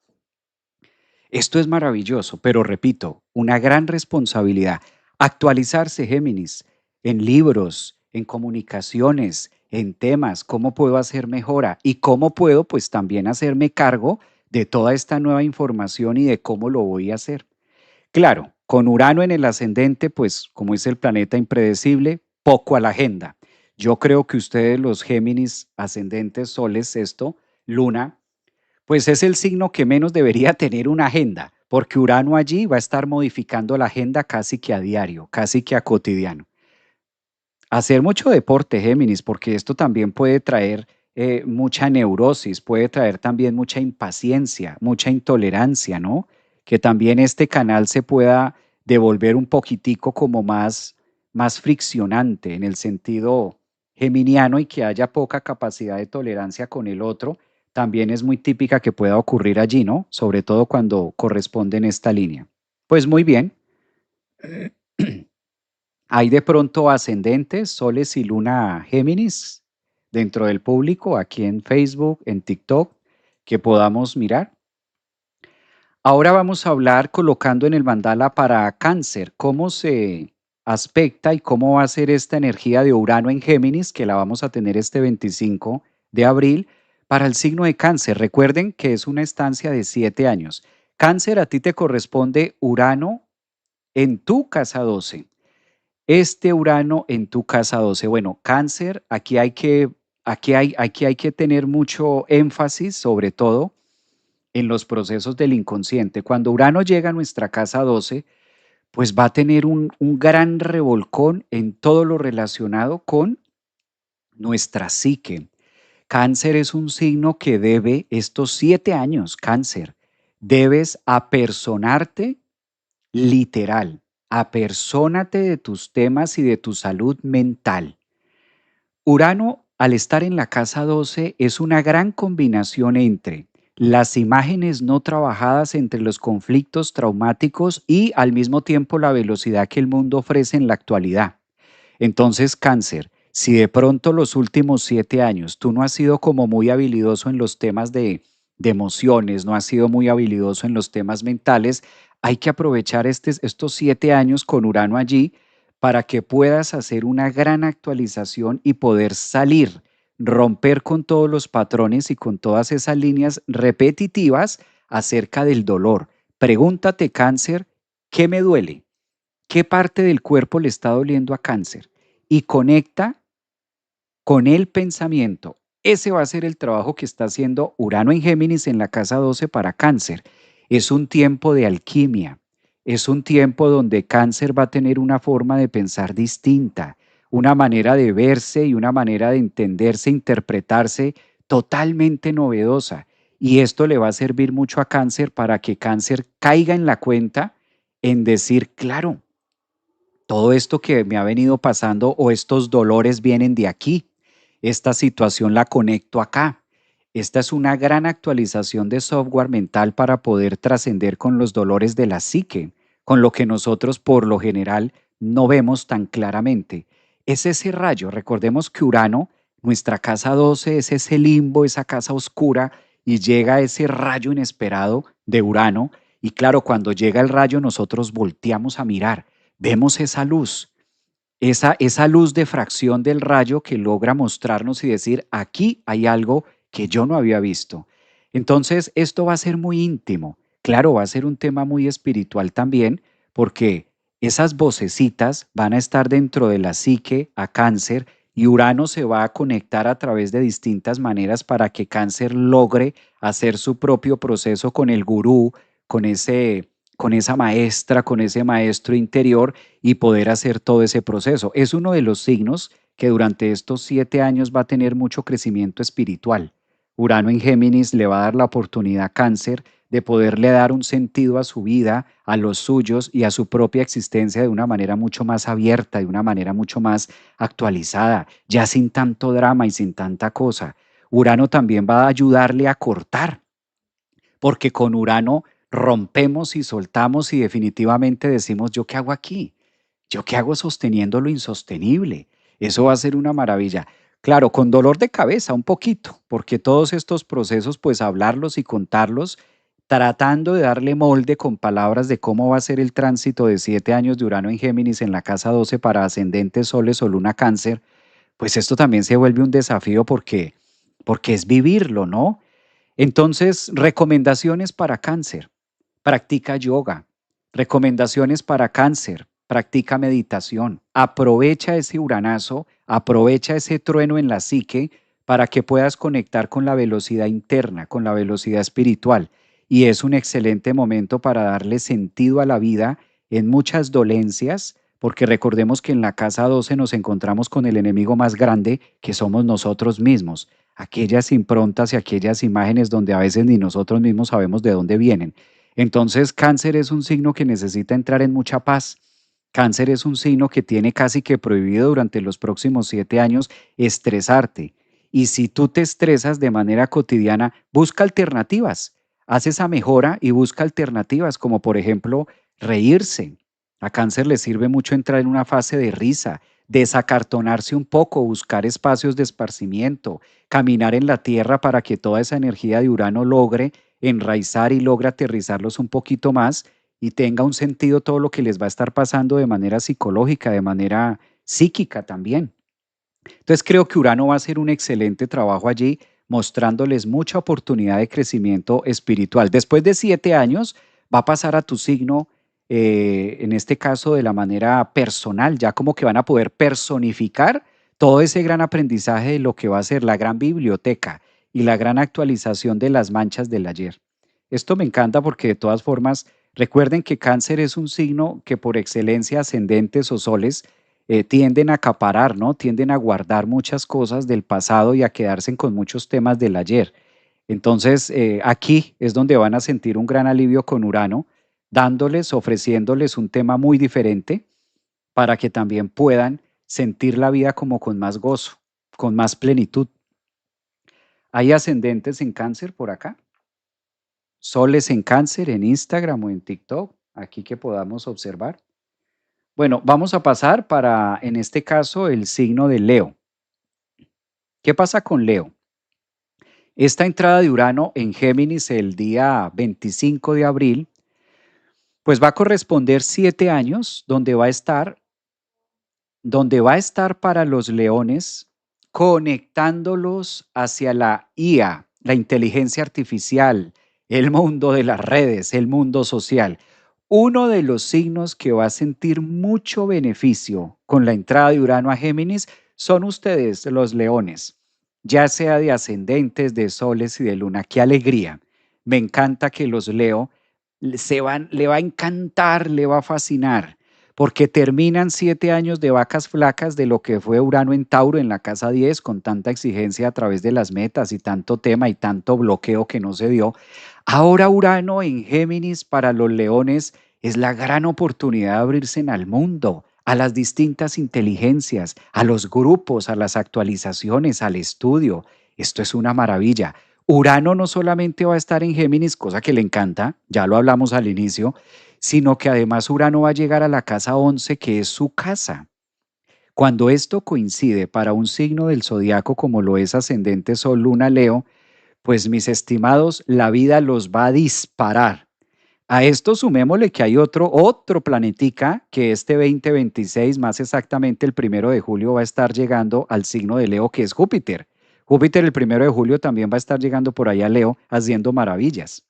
Esto es maravilloso, pero repito, una gran responsabilidad. Actualizarse, Géminis, en libros, en comunicaciones, en temas, cómo puedo hacer mejora y cómo puedo pues también hacerme cargo de toda esta nueva información y de cómo lo voy a hacer. Claro, con Urano en el ascendente, pues como es el planeta impredecible, poco a la agenda. Yo creo que ustedes los Géminis ascendentes, soles, esto, luna, pues es el signo que menos debería tener una agenda, porque Urano allí va a estar modificando la agenda casi que a diario, casi que a cotidiano. Hacer mucho deporte, Géminis, porque esto también puede traer mucha neurosis, puede traer también mucha impaciencia, mucha intolerancia, ¿no? Que también este canal se pueda devolver un poquitico como más friccionante en el sentido geminiano y que haya poca capacidad de tolerancia con el otro, también es muy típica que pueda ocurrir allí, ¿no? Sobre todo cuando corresponde en esta línea. Pues muy bien. Hay de pronto ascendentes, soles y luna Géminis dentro del público, aquí en Facebook, en TikTok, que podamos mirar. Ahora vamos a hablar colocando en el mandala para Cáncer, cómo se aspecta y cómo va a ser esta energía de Urano en Géminis, que la vamos a tener este 25 de abril, para el signo de Cáncer. Recuerden que es una estancia de 7 años. Cáncer, a ti te corresponde Urano en tu casa 12. Este Urano en tu casa 12. Bueno, Cáncer, aquí hay que tener mucho énfasis, sobre todo en los procesos del inconsciente. Cuando Urano llega a nuestra casa 12, pues va a tener un gran revolcón en todo lo relacionado con nuestra psique. Cáncer es un signo que debe, estos 7 años, Cáncer, debes apersonarte literal, apersónate de tus temas y de tu salud mental. Urano, al estar en la casa 12, es una gran combinación entre las imágenes no trabajadas entre los conflictos traumáticos y al mismo tiempo la velocidad que el mundo ofrece en la actualidad. Entonces, Cáncer, si de pronto los últimos 7 años tú no has sido como muy habilidoso en los temas de emociones, no has sido muy habilidoso en los temas mentales, hay que aprovechar estos 7 años con Urano allí para que puedas hacer una gran actualización y poder salir, romper con todos los patrones y con todas esas líneas repetitivas acerca del dolor. Pregúntate, Cáncer, ¿qué me duele? qué parte del cuerpo le está doliendo a Cáncer y conecta con el pensamiento. Ese va a ser el trabajo que está haciendo Urano en Géminis en la casa 12 para Cáncer. Es un tiempo de alquimia, es un tiempo donde Cáncer va a tener una forma de pensar distinta, una manera de verse y una manera de entenderse, interpretarse totalmente novedosa. Y esto le va a servir mucho a Cáncer para que Cáncer caiga en la cuenta en decir, claro, todo esto que me ha venido pasando o estos dolores vienen de aquí. Esta situación la conecto acá. Esta es una gran actualización de software mental para poder trascender con los dolores de la psique, con lo que nosotros por lo general no vemos tan claramente. Es ese rayo. Recordemos que Urano, nuestra casa 12, es ese limbo, esa casa oscura, y llega ese rayo inesperado de Urano. Y claro, cuando llega el rayo, nosotros volteamos a mirar, vemos esa luz de fracción del rayo que logra mostrarnos y decir, aquí hay algo que yo no había visto. Entonces, esto va a ser muy íntimo. Claro, va a ser un tema muy espiritual también, porque esas vocecitas van a estar dentro de la psique a Cáncer y Urano se va a conectar a través de distintas maneras para que Cáncer logre hacer su propio proceso con el gurú, con con esa maestra, con ese maestro interior y poder hacer todo ese proceso. Es uno de los signos que durante estos 7 años va a tener mucho crecimiento espiritual. Urano en Géminis le va a dar la oportunidad a Cáncer de poderle dar un sentido a su vida, a los suyos y a su propia existencia de una manera mucho más abierta, de una manera mucho más actualizada, ya sin tanto drama y sin tanta cosa. Urano también va a ayudarle a cortar, porque con Urano rompemos y soltamos y definitivamente decimos, ¿yo qué hago aquí? ¿Yo qué hago sosteniendo lo insostenible? Eso va a ser una maravilla. Claro, con dolor de cabeza un poquito, porque todos estos procesos, pues hablarlos y contarlos, tratando de darle molde con palabras de cómo va a ser el tránsito de 7 años de Urano en Géminis en la casa 12 para ascendentes, soles o luna cáncer, pues esto también se vuelve un desafío porque es vivirlo, ¿no? Entonces, recomendaciones para Cáncer. Practica yoga. Recomendaciones para Cáncer. Practica meditación. Aprovecha ese uranazo, aprovecha ese trueno en la psique para que puedas conectar con la velocidad interna, con la velocidad espiritual. Y es un excelente momento para darle sentido a la vida en muchas dolencias, porque recordemos que en la casa 12 nos encontramos con el enemigo más grande que somos nosotros mismos, aquellas improntas y aquellas imágenes donde a veces ni nosotros mismos sabemos de dónde vienen. Entonces, Cáncer es un signo que necesita entrar en mucha paz. Cáncer es un signo que tiene casi que prohibido durante los próximos 7 años estresarte. Y si tú te estresas de manera cotidiana, busca alternativas. Haz esa mejora y busca alternativas, como por ejemplo reírse. A Cáncer le sirve mucho entrar en una fase de risa, desacartonarse un poco, buscar espacios de esparcimiento, caminar en la tierra para que toda esa energía de Urano logre enraizar y logre aterrizarlos un poquito más y tenga un sentido todo lo que les va a estar pasando de manera psicológica, de manera psíquica también. Entonces creo que Urano va a hacer un excelente trabajo allí, mostrándoles mucha oportunidad de crecimiento espiritual. Después de 7 años va a pasar a tu signo, en este caso de la manera personal, ya como que van a poder personificar todo ese gran aprendizaje de lo que va a ser la gran biblioteca y la gran actualización de las manchas del ayer. Esto me encanta porque de todas formas, recuerden que Cáncer es un signo que por excelencia ascendentes o soles tienden a acaparar, ¿no? Tienden a guardar muchas cosas del pasado y a quedarse con muchos temas del ayer. Entonces, aquí es donde van a sentir un gran alivio con Urano, dándoles, ofreciéndoles un tema muy diferente para que también puedan sentir la vida como con más gozo, con más plenitud. ¿Hay ascendentes en Cáncer por acá? Soles en Cáncer en Instagram o en TikTok, aquí que podamos observar. Bueno, vamos a pasar para, en este caso, el signo de Leo. ¿Qué pasa con Leo? Esta entrada de Urano en Géminis el día 25 de abril, pues va a corresponder 7 años donde va a estar para los leones conectándolos hacia la IA, la inteligencia artificial, el mundo de las redes, el mundo social. Uno de los signos que va a sentir mucho beneficio con la entrada de Urano a Géminis son ustedes, los leones, ya sea de ascendentes, de soles y de luna. ¡Qué alegría! Me encanta que los leo, le va a encantar, le va a fascinar, porque terminan 7 años de vacas flacas de lo que fue Urano en Tauro en la casa 10 con tanta exigencia a través de las metas y tanto tema y tanto bloqueo que no se dio. Ahora Urano en Géminis para los leones es la gran oportunidad de abrirse al mundo, a las distintas inteligencias, a los grupos, a las actualizaciones, al estudio. Esto es una maravilla. Urano no solamente va a estar en Géminis, cosa que le encanta, ya lo hablamos al inicio, sino que además Urano va a llegar a la casa 11, que es su casa. Cuando esto coincide para un signo del zodiaco como lo es ascendente Sol, Luna, Leo, pues mis estimados, la vida los va a disparar. A esto sumémosle que hay otro planetica que este 2026, más exactamente el 1 de julio, va a estar llegando al signo de Leo, que es Júpiter. Júpiter el 1 de julio también va a estar llegando por ahí a Leo, haciendo maravillas.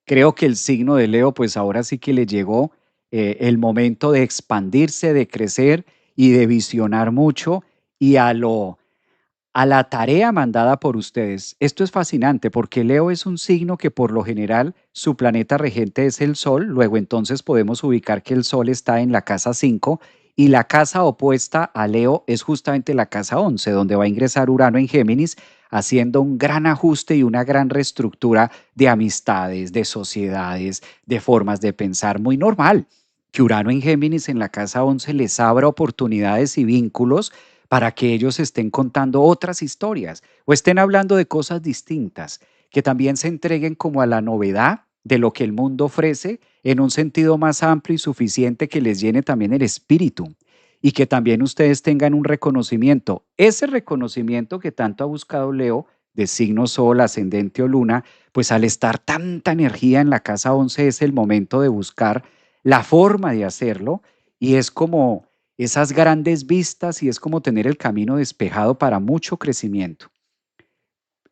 Creo que el signo de Leo, pues ahora sí que le llegó el momento de expandirse, de crecer y de visionar mucho y a la tarea mandada por ustedes. Esto es fascinante porque Leo es un signo que por lo general su planeta regente es el Sol, luego entonces podemos ubicar que el Sol está en la casa 5 y la casa opuesta a Leo es justamente la casa 11, donde va a ingresar Urano en Géminis, haciendo un gran ajuste y una gran reestructura de amistades, de sociedades, de formas de pensar muy normal. Que Urano en Géminis en la casa 11 les abra oportunidades y vínculos para que ellos estén contando otras historias o estén hablando de cosas distintas, que también se entreguen como a la novedad de lo que el mundo ofrece en un sentido más amplio y suficiente que les llene también el espíritu y que también ustedes tengan un reconocimiento. Ese reconocimiento que tanto ha buscado Leo de signo Sol, ascendente o luna, pues al estar tanta energía en la casa 11 es el momento de buscar la forma de hacerlo y es como esas grandes vistas y es como tener el camino despejado para mucho crecimiento.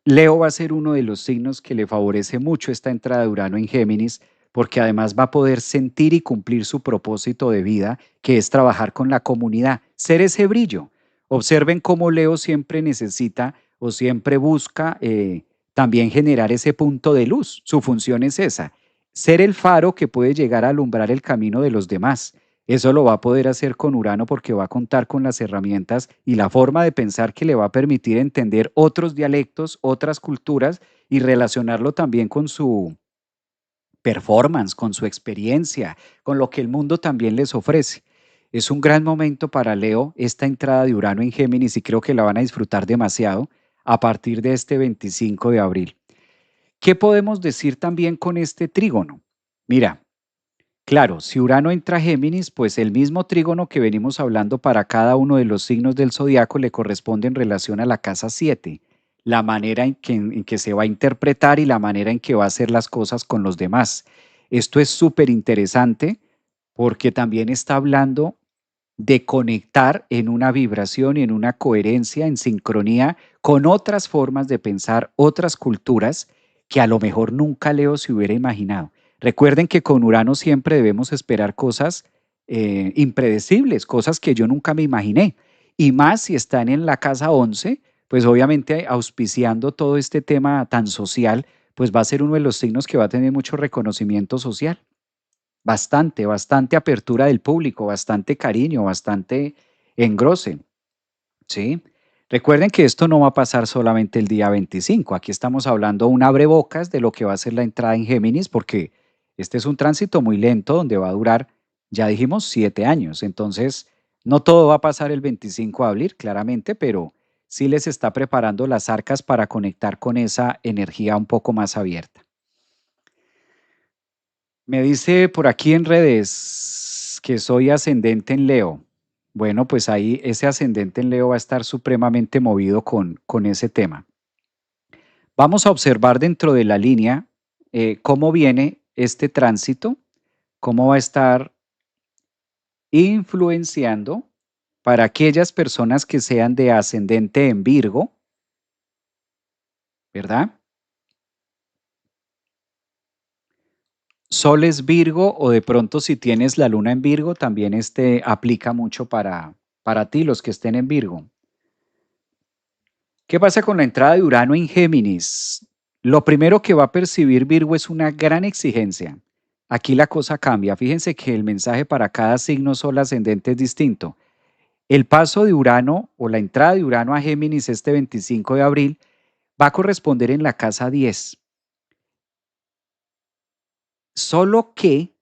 Leo va a ser uno de los signos que le favorece mucho esta entrada de Urano en Géminis, porque además va a poder sentir y cumplir su propósito de vida, que es trabajar con la comunidad, ser ese brillo. Observen cómo Leo siempre necesita o siempre busca también generar ese punto de luz. Su función es esa, ser el faro que puede llegar a alumbrar el camino de los demás. Eso lo va a poder hacer con Urano porque va a contar con las herramientas y la forma de pensar que le va a permitir entender otros dialectos, otras culturas y relacionarlo también con su performance, con su experiencia, con lo que el mundo también les ofrece. Es un gran momento para Leo esta entrada de Urano en Géminis y creo que la van a disfrutar demasiado a partir de este 25 de abril. ¿Qué podemos decir también con este trígono? Mira, claro, si Urano entra a Géminis, pues el mismo trígono que venimos hablando para cada uno de los signos del zodiaco le corresponde en relación a la casa 7, la manera en que se va a interpretar y la manera en que va a hacer las cosas con los demás. Esto es súper interesante porque también está hablando de conectar en una vibración y en una coherencia, en sincronía con otras formas de pensar, otras culturas que a lo mejor nunca Leo se hubiera imaginado. Recuerden que con Urano siempre debemos esperar cosas impredecibles, cosas que yo nunca me imaginé. Y más si están en la casa 11, pues obviamente auspiciando todo este tema tan social, pues va a ser uno de los signos que va a tener mucho reconocimiento social. Bastante, bastante apertura del público, bastante cariño, bastante engrose, ¿sí? Recuerden que esto no va a pasar solamente el día 25. Aquí estamos hablando un abrebocas de lo que va a ser la entrada en Géminis, porque este es un tránsito muy lento donde va a durar, ya dijimos, 7 años. Entonces, no todo va a pasar el 25 de abril, claramente, pero sí les está preparando las arcas para conectar con esa energía un poco más abierta. Me dice por aquí en redes que soy ascendente en Leo. Bueno, pues ahí ese ascendente en Leo va a estar supremamente movido con ese tema. Vamos a observar dentro de la línea cómo viene este tránsito, cómo va a estar influenciando para aquellas personas que sean de ascendente en Virgo, ¿verdad? Sol es Virgo o de pronto si tienes la luna en Virgo, también este aplica mucho para ti, los que estén en Virgo. ¿Qué pasa con la entrada de Urano en Géminis? Lo primero que va a percibir Virgo es una gran exigencia. Aquí la cosa cambia. Fíjense que el mensaje para cada signo sol ascendente es distinto. El paso de Urano o la entrada de Urano a Géminis este 25 de abril va a corresponder en la casa 10. Solo que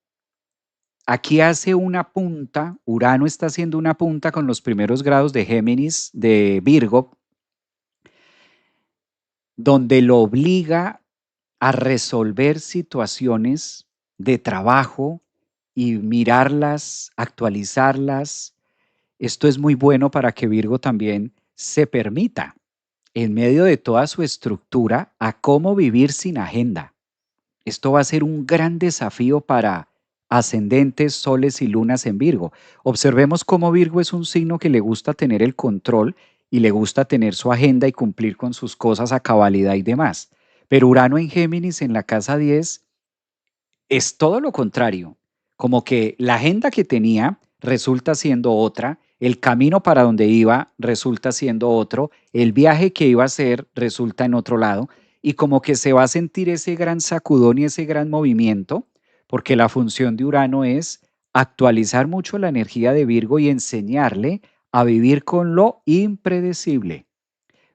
aquí hace una punta, Urano está haciendo una punta con los primeros grados de Géminis, de Virgo, donde lo obliga a resolver situaciones de trabajo y mirarlas, actualizarlas. Esto es muy bueno para que Virgo también se permita, en medio de toda su estructura, a cómo vivir sin agenda. Esto va a ser un gran desafío para ascendentes, soles y lunas en Virgo. Observemos cómo Virgo es un signo que le gusta tener el control y le gusta tener su agenda y cumplir con sus cosas a cabalidad y demás. Pero Urano en Géminis en la casa 10 es todo lo contrario, como que la agenda que tenía resulta siendo otra, el camino para donde iba resulta siendo otro, el viaje que iba a hacer resulta en otro lado, y como que se va a sentir ese gran sacudón y ese gran movimiento, porque la función de Urano es actualizar mucho la energía de Virgo y enseñarle a vivir con lo impredecible.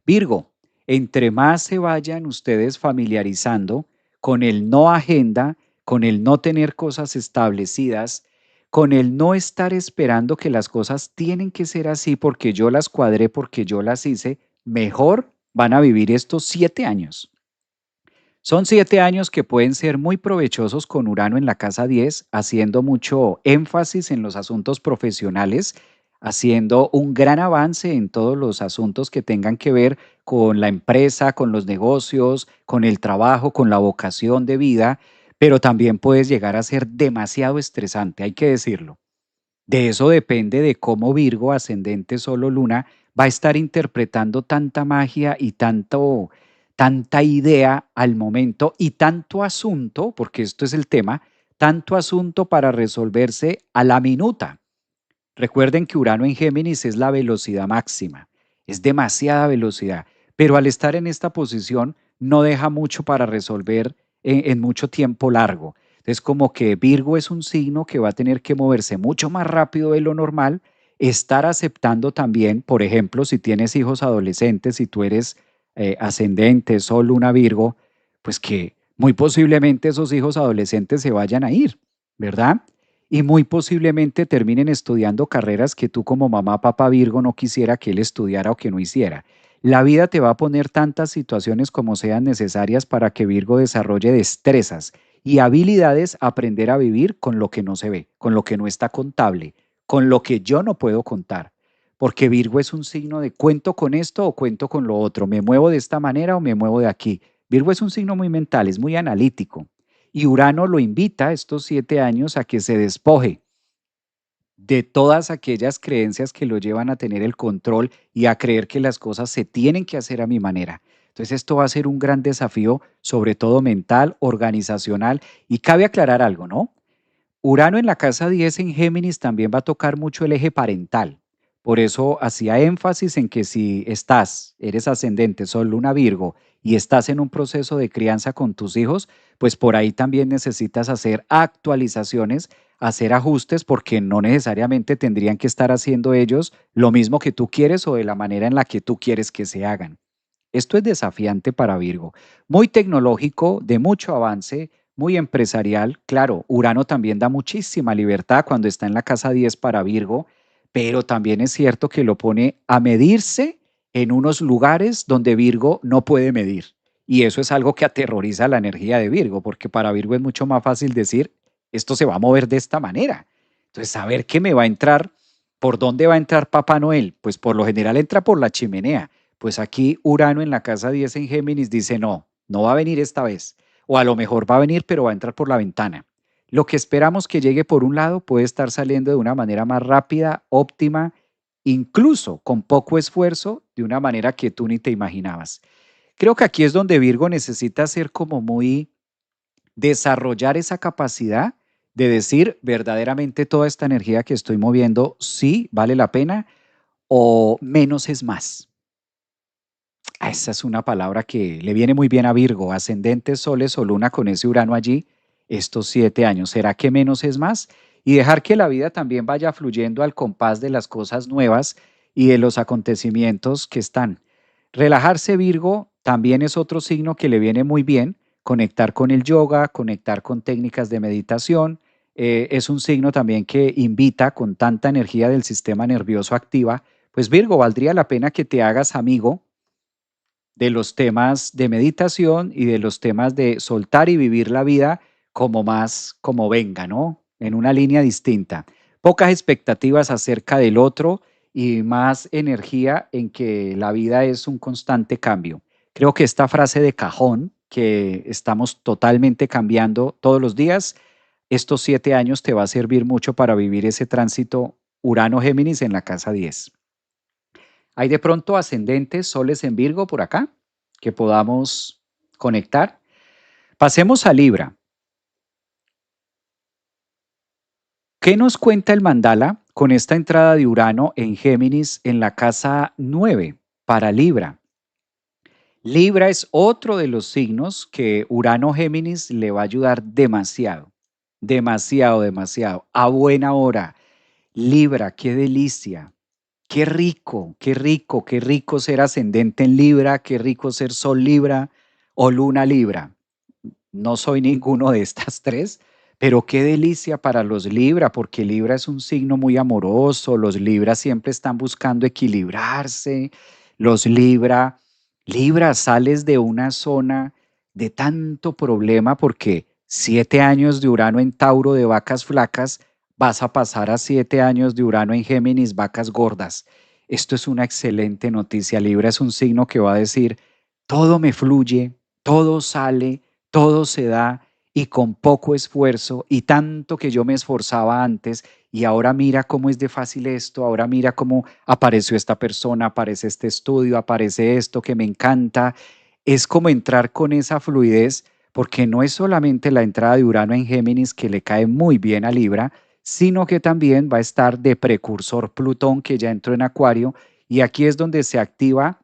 Virgo, entre más se vayan ustedes familiarizando con el no agenda, con el no tener cosas establecidas, con el no estar esperando que las cosas tienen que ser así porque yo las cuadré, porque yo las hice, mejor van a vivir estos 7 años. Son 7 años que pueden ser muy provechosos con Urano en la casa 10, haciendo mucho énfasis en los asuntos profesionales, haciendo un gran avance en todos los asuntos que tengan que ver con la empresa, con los negocios, con el trabajo, con la vocación de vida, pero también puedes llegar a ser demasiado estresante, hay que decirlo. De eso depende de cómo Virgo, ascendente, solo luna, va a estar interpretando tanta magia y tanta idea al momento y tanto asunto, porque esto es el tema, tanto asunto para resolverse a la minuta. Recuerden que Urano en Géminis es la velocidad máxima, es demasiada velocidad, pero al estar en esta posición no deja mucho para resolver en mucho tiempo largo. Es como que Virgo es un signo que va a tener que moverse mucho más rápido de lo normal, estar aceptando también, por ejemplo, si tienes hijos adolescentes, si tú eres ascendente, Sol, Luna, Virgo, pues que muy posiblemente esos hijos adolescentes se vayan a ir, ¿verdad? Y muy posiblemente terminen estudiando carreras que tú como mamá, papá Virgo no quisiera que él estudiara o que no hiciera. La vida te va a poner tantas situaciones como sean necesarias para que Virgo desarrolle destrezas y habilidades a aprender a vivir con lo que no se ve, con lo que no está contable, con lo que yo no puedo contar. Porque Virgo es un signo de cuento con esto o cuento con lo otro, me muevo de esta manera o me muevo de aquí. Virgo es un signo muy mental, es muy analítico. Y Urano lo invita estos 7 años a que se despoje de todas aquellas creencias que lo llevan a tener el control y a creer que las cosas se tienen que hacer a mi manera. Entonces esto va a ser un gran desafío, sobre todo mental, organizacional. Y cabe aclarar algo, ¿no? Urano en la casa 10 en Géminis también va a tocar mucho el eje parental. Por eso hacía énfasis en que si eres ascendente, Sol, Luna, Virgo, y estás en un proceso de crianza con tus hijos, pues por ahí también necesitas hacer actualizaciones, hacer ajustes, porque no necesariamente tendrían que estar haciendo ellos lo mismo que tú quieres o de la manera en la que tú quieres que se hagan. Esto es desafiante para Virgo, muy tecnológico, de mucho avance, muy empresarial. Claro, Urano también da muchísima libertad cuando está en la casa 10 para Virgo, pero también es cierto que lo pone a medirse en unos lugares donde Virgo no puede medir. Y eso es algo que aterroriza la energía de Virgo, porque para Virgo es mucho más fácil decir, esto se va a mover de esta manera. Entonces, saber qué me va a entrar, por dónde va a entrar Papá Noel, pues por lo general entra por la chimenea. Pues aquí Urano en la casa 10 en Géminis dice, no, no va a venir esta vez. O a lo mejor va a venir, pero va a entrar por la ventana. Lo que esperamos que llegue por un lado puede estar saliendo de una manera más rápida, óptima, incluso con poco esfuerzo, de una manera que tú ni te imaginabas. Creo que aquí es donde Virgo necesita ser como muy desarrollar esa capacidad de decir verdaderamente toda esta energía que estoy moviendo, sí vale la pena o menos es más. Esa es una palabra que le viene muy bien a Virgo, ascendente, soles o luna con ese Urano allí, estos 7 años. ¿Será que menos es más? Y dejar que la vida también vaya fluyendo al compás de las cosas nuevas y de los acontecimientos que están. Relajarse, Virgo, también es otro signo que le viene muy bien. Conectar con el yoga, conectar con técnicas de meditación. Es un signo también que invita con tanta energía del sistema nervioso activa. Pues Virgo, valdría la pena que te hagas amigo de los temas de meditación y de los temas de soltar y vivir la vida como más como venga, ¿no? En una línea distinta. Pocas expectativas acerca del otro y más energía en que la vida es un constante cambio. Creo que esta frase de cajón, que estamos totalmente cambiando todos los días, estos 7 años te va a servir mucho para vivir ese tránsito Urano-Géminis en la casa 10. ¿Hay de pronto ascendentes, soles en Virgo por acá que podamos conectar? Pasemos a Libra. ¿Qué nos cuenta el mandala con esta entrada de Urano en Géminis en la casa 9 para Libra? Libra es otro de los signos que Urano Géminis le va a ayudar demasiado, demasiado, demasiado, a buena hora. Libra, qué delicia. Qué rico, qué rico, qué rico ser ascendente en Libra, qué rico ser Sol Libra o Luna Libra. No soy ninguno de estas tres, pero qué delicia para los Libra, porque Libra es un signo muy amoroso, los Libra siempre están buscando equilibrarse, los Libra, sales de una zona de tanto problema porque 7 años de Urano en Tauro de vacas flacas, vas a pasar a 7 años de Urano en Géminis, vacas gordas. Esto es una excelente noticia. Libra es un signo que va a decir, todo me fluye, todo sale, todo se da y con poco esfuerzo y tanto que yo me esforzaba antes y ahora mira cómo es de fácil esto, ahora mira cómo apareció esta persona, aparece este estudio, aparece esto que me encanta. Es como entrar con esa fluidez porque no es solamente la entrada de Urano en Géminis que le cae muy bien a Libra, sino que también va a estar de precursor Plutón que ya entró en Acuario y aquí es donde se activa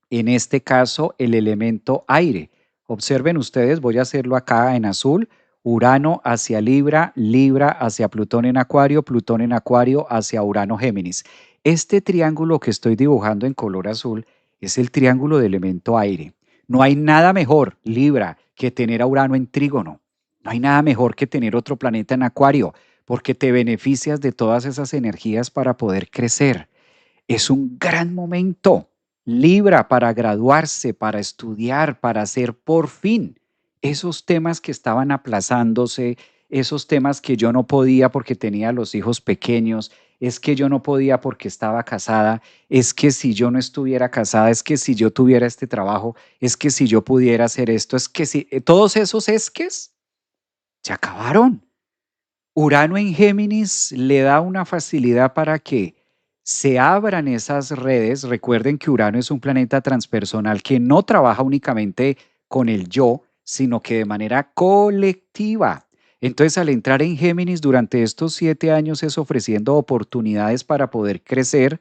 en este caso el elemento aire. Observen ustedes, voy a hacerlo acá en azul, Urano hacia Libra, Libra hacia Plutón en Acuario hacia Urano Géminis. Este triángulo que estoy dibujando en color azul es el triángulo de elemento aire. No hay nada mejor, Libra, que tener a Urano en trígono. No hay nada mejor que tener otro planeta en Acuario, porque te beneficias de todas esas energías para poder crecer. Es un gran momento. Libra para graduarse, para estudiar, para hacer por fin esos temas que estaban aplazándose, esos temas que yo no podía porque tenía los hijos pequeños, es que yo no podía porque estaba casada, es que si yo no estuviera casada, es que si yo tuviera este trabajo, es que si yo pudiera hacer esto, es que si todos esos esques se acabaron. Urano en Géminis le da una facilidad para que se abran esas redes. Recuerden que Urano es un planeta transpersonal que no trabaja únicamente con el yo, sino que de manera colectiva. Entonces, al entrar en Géminis durante estos 7 años es ofreciendo oportunidades para poder crecer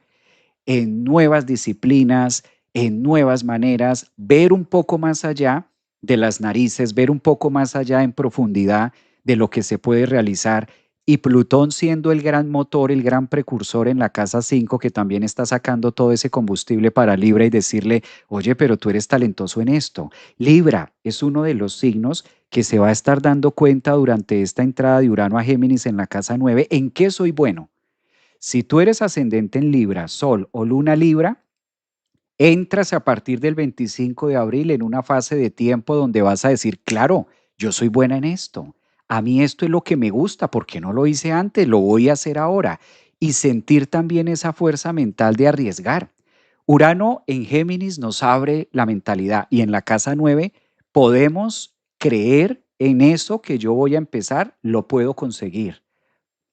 en nuevas disciplinas, en nuevas maneras, ver un poco más allá de las narices, ver un poco más allá en profundidad de lo que se puede realizar. Y Plutón siendo el gran motor, el gran precursor en la casa 5 que también está sacando todo ese combustible para Libra y decirle, oye, pero tú eres talentoso en esto. Libra es uno de los signos que se va a estar dando cuenta durante esta entrada de Urano a Géminis en la casa 9 en qué soy bueno. Si tú eres ascendente en Libra, Sol o Luna Libra, entras a partir del 25 de abril en una fase de tiempo donde vas a decir, claro, yo soy buena en esto. A mí esto es lo que me gusta, porque no lo hice antes, lo voy a hacer ahora. Y sentir también esa fuerza mental de arriesgar. Urano en Géminis nos abre la mentalidad y en la casa 9 podemos creer en eso que yo voy a empezar, lo puedo conseguir.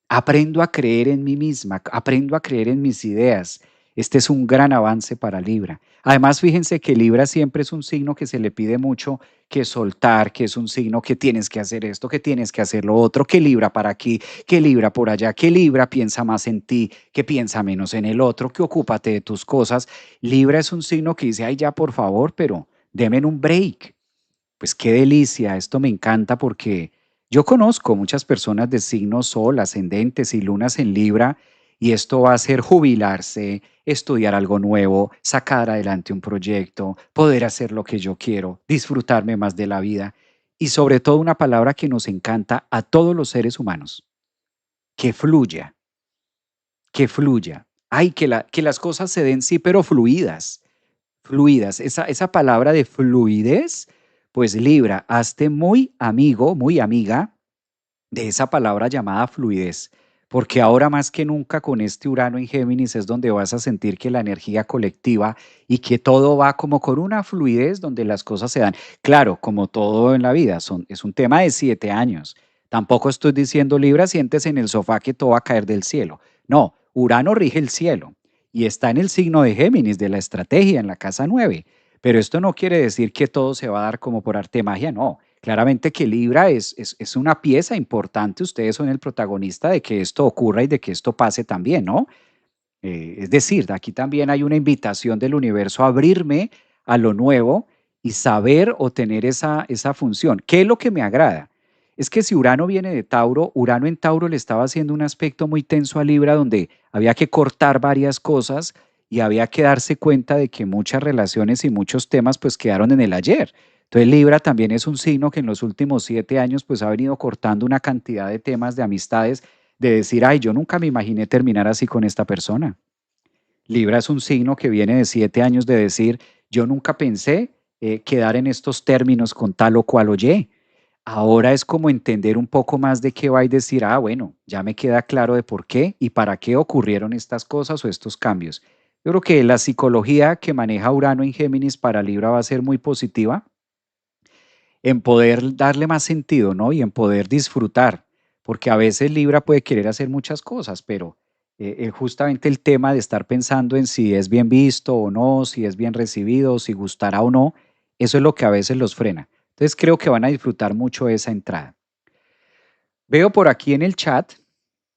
Aprendo a creer en mí misma, aprendo a creer en mis ideas. Este es un gran avance para Libra. Además, fíjense que Libra siempre es un signo que se le pide mucho que soltar, que es un signo que tienes que hacer esto, que tienes que hacer lo otro, que Libra para aquí, que Libra por allá, que Libra piensa más en ti, que piensa menos en el otro, que ocúpate de tus cosas. Libra es un signo que dice, ay ya por favor, pero denme un break. Pues qué delicia, esto me encanta porque yo conozco muchas personas de signos Sol, ascendentes y lunas en Libra y esto va a ser jubilarse, estudiar algo nuevo, sacar adelante un proyecto, poder hacer lo que yo quiero, disfrutarme más de la vida y sobre todo una palabra que nos encanta a todos los seres humanos, que fluya, que fluya. Ay, que las cosas se den, sí, pero fluidas. Fluidas, esa palabra de fluidez, pues Libra, hazte muy amigo, muy amiga de esa palabra llamada fluidez, porque ahora más que nunca con este Urano en Géminis es donde vas a sentir que la energía colectiva y que todo va como con una fluidez donde las cosas se dan. Claro, como todo en la vida, es un tema de 7 años. Tampoco estoy diciendo Libra, sientes en el sofá que todo va a caer del cielo. No, Urano rige el cielo y está en el signo de Géminis, de la estrategia, en la casa 9. Pero esto no quiere decir que todo se va a dar como por arte de magia, no. Claramente que Libra es una pieza importante, ustedes son el protagonista de que esto ocurra y de que esto pase también, ¿no? Es decir, aquí también hay una invitación del universo a abrirme a lo nuevo y saber o tener esa función. ¿Qué es lo que me agrada? Es que si Urano viene de Tauro, Urano en Tauro le estaba haciendo un aspecto muy tenso a Libra donde había que cortar varias cosas y había que darse cuenta de que muchas relaciones y muchos temas pues quedaron en el ayer. Entonces Libra también es un signo que en los últimos 7 años pues ha venido cortando una cantidad de temas de amistades de decir, ay, yo nunca me imaginé terminar así con esta persona. Libra es un signo que viene de 7 años de decir, yo nunca pensé quedar en estos términos con tal o cual oye. Ahora es como entender un poco más de qué va y decir, ah, bueno, ya me queda claro de por qué y para qué ocurrieron estas cosas o estos cambios. Yo creo que la psicología que maneja Urano en Géminis para Libra va a ser muy positiva en poder darle más sentido, ¿no? Y en poder disfrutar, porque a veces Libra puede querer hacer muchas cosas, pero justamente el tema de estar pensando en si es bien visto o no, si es bien recibido, si gustará o no, eso es lo que a veces los frena. Entonces creo que van a disfrutar mucho esa entrada. Veo por aquí en el chat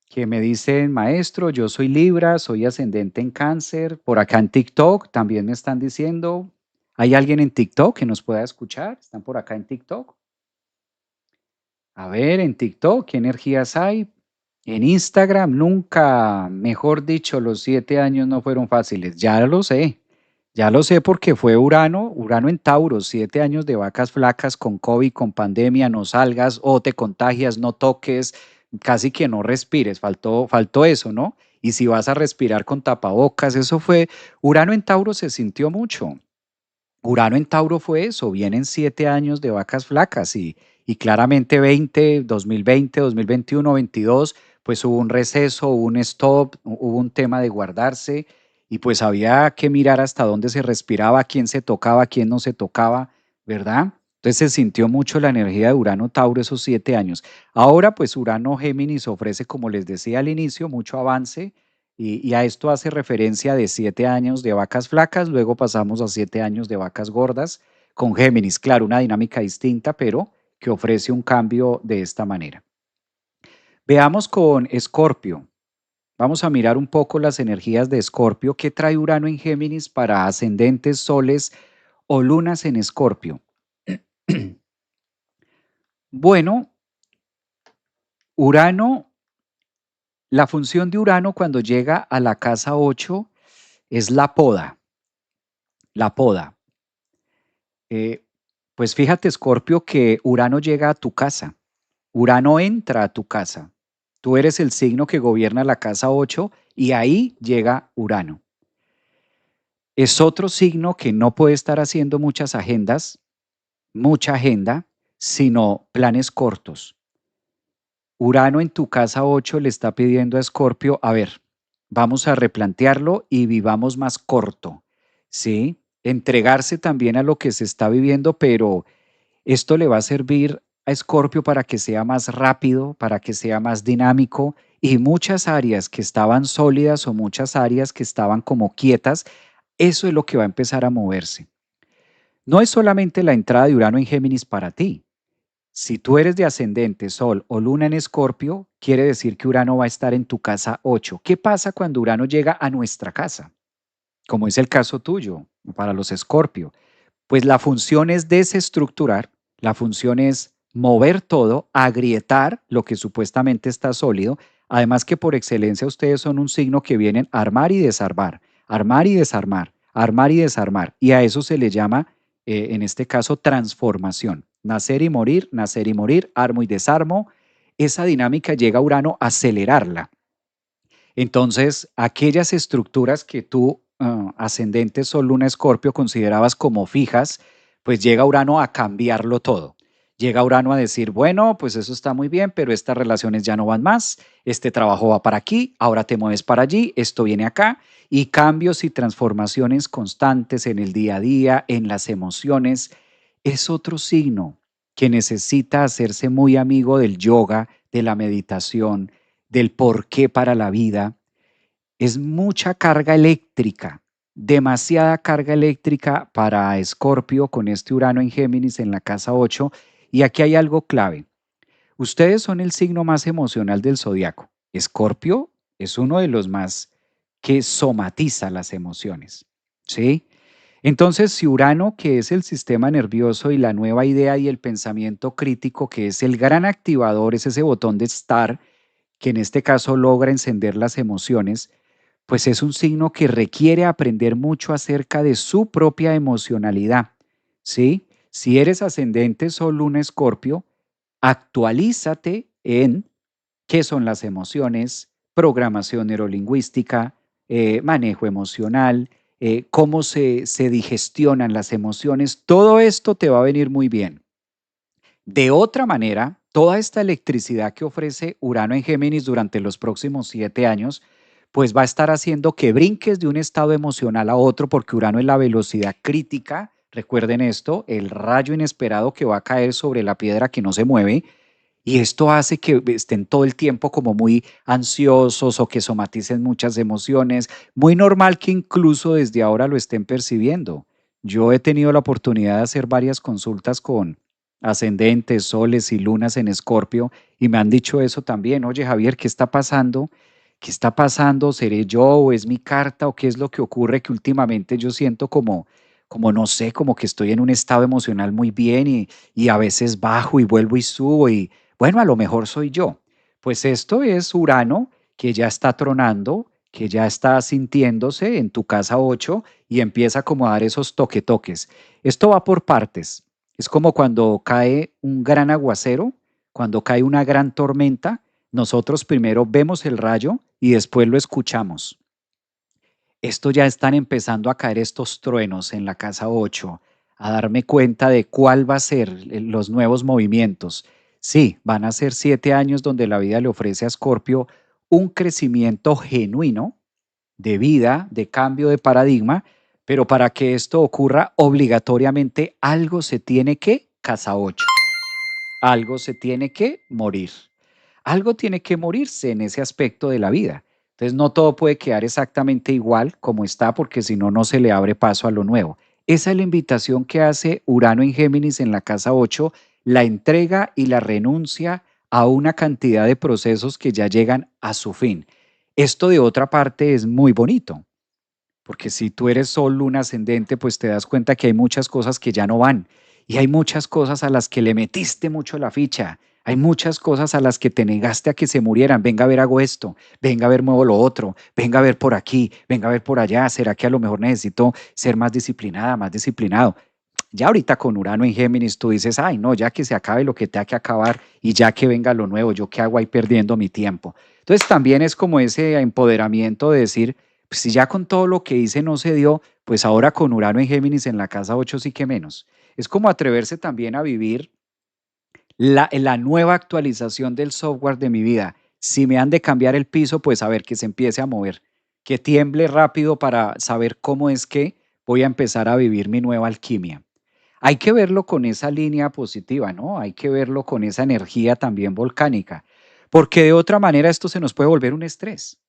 que me dicen, maestro, yo soy Libra, soy ascendente en Cáncer. Por acá en TikTok también me están diciendo, ¿hay alguien en TikTok que nos pueda escuchar? ¿Están por acá en TikTok? A ver, en TikTok, ¿qué energías hay? En Instagram, nunca, mejor dicho, los 7 años no fueron fáciles. Ya lo sé porque fue Urano, Urano en Tauro, 7 años de vacas flacas con COVID, con pandemia, no salgas o te contagias, no toques, casi que no respires, faltó eso, ¿no? Y si vas a respirar con tapabocas, eso fue, Urano en Tauro se sintió mucho. Urano en Tauro fue eso, vienen 7 años de vacas flacas y claramente 2020, 2021, 22, pues hubo un receso, hubo un stop, hubo un tema de guardarse y pues había que mirar hasta dónde se respiraba, quién se tocaba, quién no se tocaba, ¿verdad? Entonces se sintió mucho la energía de Urano Tauro esos 7 años. Ahora pues Urano Géminis ofrece, como les decía al inicio, mucho avance y a esto hace referencia de 7 años de vacas flacas, luego pasamos a 7 años de vacas gordas con Géminis, claro, una dinámica distinta, pero que ofrece un cambio de esta manera. Veamos con Escorpio. Vamos a mirar un poco las energías de Escorpio. ¿Qué trae Urano en Géminis para ascendentes, soles o lunas en Escorpio? Bueno, Urano, la función de Urano cuando llega a la casa 8 es la poda, la poda. Eh, pues fíjate, Escorpio, que Urano llega a tu casa. Urano entra a tu casa. Tú eres el signo que gobierna la casa 8 y ahí llega Urano. Es otro signo que no puede estar haciendo muchas agendas, mucha agenda, sino planes cortos. Urano en tu casa 8 le está pidiendo a Escorpio, a ver, vamos a replantearlo y vivamos más corto, ¿sí? Entregarse también a lo que se está viviendo, pero esto le va a servir a Escorpio para que sea más rápido, para que sea más dinámico y muchas áreas que estaban sólidas o muchas áreas que estaban como quietas, eso es lo que va a empezar a moverse. No es solamente la entrada de Urano en Géminis para ti. Si tú eres de ascendente, Sol o Luna en Escorpio, quiere decir que Urano va a estar en tu casa 8. ¿Qué pasa cuando Urano llega a nuestra casa? Como es el caso tuyo, para los Escorpio. Pues la función es desestructurar, la función es mover todo, agrietar lo que supuestamente está sólido. Además que por excelencia ustedes son un signo que vienen a armar y desarmar, armar y desarmar, armar y desarmar. Y a eso se le llama, en este caso, transformación. Nacer y morir, armo y desarmo. Esa dinámica llega a Urano a acelerarla. Entonces, aquellas estructuras que tú, ascendente Sol, Luna, Escorpio, considerabas como fijas, pues llega Urano a cambiarlo todo. Llega Urano a decir, bueno, pues eso está muy bien, pero estas relaciones ya no van más, este trabajo va para aquí, ahora te mueves para allí, esto viene acá, y cambios y transformaciones constantes en el día a día, en las emociones, es otro signo que necesita hacerse muy amigo del yoga, de la meditación, del porqué para la vida. Es mucha carga eléctrica, demasiada carga eléctrica para Escorpio con este Urano en Géminis en la casa 8. Y aquí hay algo clave. Ustedes son el signo más emocional del zodiaco. Escorpio es uno de los más que somatiza las emociones. ¿Sí? Entonces, si Urano, que es el sistema nervioso y la nueva idea y el pensamiento crítico, que es el gran activador, es ese botón de estar, que en este caso logra encender las emociones, pues es un signo que requiere aprender mucho acerca de su propia emocionalidad, ¿sí? Si eres ascendente Sol, Luna, Escorpio, actualízate en qué son las emociones, programación neurolingüística, manejo emocional, cómo se digestionan las emociones. Todo esto te va a venir muy bien. De otra manera, toda esta electricidad que ofrece Urano en Géminis durante los próximos 7 años, pues va a estar haciendo que brinques de un estado emocional a otro, porque Urano es la velocidad crítica. Recuerden esto, el rayo inesperado que va a caer sobre la piedra que no se mueve, y esto hace que estén todo el tiempo como muy ansiosos o que somaticen muchas emociones. Muy normal que incluso desde ahora lo estén percibiendo. Yo he tenido la oportunidad de hacer varias consultas con ascendentes, soles y lunas en Escorpio y me han dicho eso también. Oye, Javier, ¿qué está pasando? ¿Qué está pasando? ¿Seré yo o es mi carta o qué es lo que ocurre que últimamente yo siento como no sé, como que estoy en un estado emocional muy bien y a veces bajo y vuelvo y subo y bueno, a lo mejor soy yo. Pues esto es Urano que ya está tronando, que ya está sintiéndose en tu casa 8 y empieza como a dar esos toques. Esto va por partes. Es como cuando cae un gran aguacero, cuando cae una gran tormenta, nosotros primero vemos el rayo y después lo escuchamos. Esto ya están empezando a caer estos truenos en la casa 8, a darme cuenta de cuál va a ser los nuevos movimientos. Sí, van a ser 7 años donde la vida le ofrece a Escorpio un crecimiento genuino de vida, de cambio de paradigma, pero para que esto ocurra obligatoriamente algo se tiene que, casa 8, algo se tiene que morir. Algo tiene que morirse en ese aspecto de la vida. Entonces no todo puede quedar exactamente igual como está porque si no, no se le abre paso a lo nuevo. Esa es la invitación que hace Urano en Géminis en la casa 8, la entrega y la renuncia a una cantidad de procesos que ya llegan a su fin. Esto de otra parte es muy bonito, porque si tú eres Sol, Luna ascendente, pues te das cuenta que hay muchas cosas que ya no van y hay muchas cosas a las que le metiste mucho la ficha. Hay muchas cosas a las que te negaste a que se murieran. Venga a ver, hago esto. Venga a ver, muevo lo otro. Venga a ver por aquí. Venga a ver por allá. ¿Será que a lo mejor necesito ser más disciplinada, más disciplinado? Ya ahorita con Urano en Géminis tú dices, ay, no, ya que se acabe lo que tenga que acabar y ya que venga lo nuevo, ¿yo qué hago ahí perdiendo mi tiempo? Entonces también es como ese empoderamiento de decir, pues si ya con todo lo que hice no se dio, pues ahora con Urano en Géminis en la casa 8 sí que menos. Es como atreverse también a vivir la nueva actualización del software de mi vida. Si me han de cambiar el piso, pues a ver que se empiece a mover, que tiemble rápido para saber cómo es que voy a empezar a vivir mi nueva alquimia. Hay que verlo con esa línea positiva, ¿no? Hay que verlo con esa energía también volcánica, porque de otra manera esto se nos puede volver un estrés.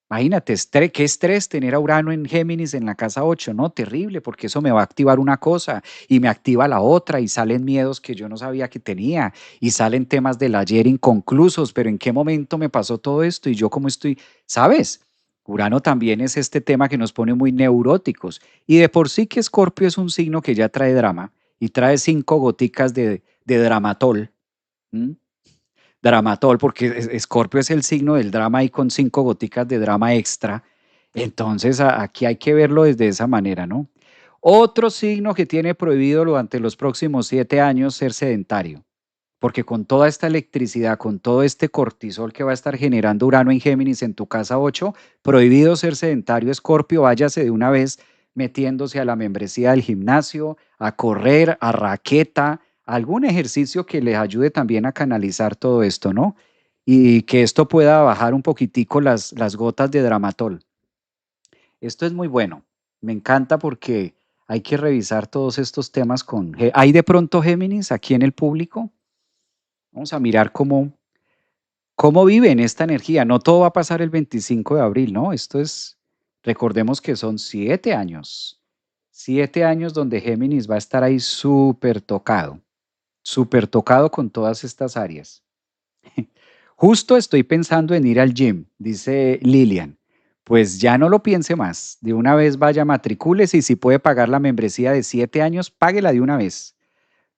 Imagínate, qué estrés tener a Urano en Géminis en la casa 8, ¿no? Terrible, porque eso me va a activar una cosa y me activa la otra y salen miedos que yo no sabía que tenía y salen temas del ayer inconclusos, pero ¿en qué momento me pasó todo esto y yo cómo estoy? ¿Sabes? Urano también es este tema que nos pone muy neuróticos y de por sí que Escorpio es un signo que ya trae drama y trae 5 goticas de dramatol. ¿M? Dramatol, porque Escorpio es el signo del drama y con 5 goticas de drama extra. Entonces, aquí hay que verlo desde esa manera, ¿no? Otro signo que tiene prohibido durante los próximos 7 años ser sedentario, porque con toda esta electricidad, con todo este cortisol que va a estar generando Urano en Géminis en tu casa 8, prohibido ser sedentario, Escorpio, váyase de una vez metiéndose a la membresía del gimnasio, a correr, a raqueta, algún ejercicio que les ayude también a canalizar todo esto, ¿no? Y que esto pueda bajar un poquitico las gotas de Dramatol. Esto es muy bueno. Me encanta porque hay que revisar todos estos temas con... ¿Hay de pronto Géminis aquí en el público? Vamos a mirar cómo viven esta energía. No todo va a pasar el 25 de abril, ¿no? Esto es, recordemos que son 7 años. 7 años donde Géminis va a estar ahí súper tocado con todas estas áreas. Justo estoy pensando en ir al gym, dice Lilian. Pues ya no lo piense más. De una vez vaya, matricúlese y si puede pagar la membresía de 7 años, páguela de una vez.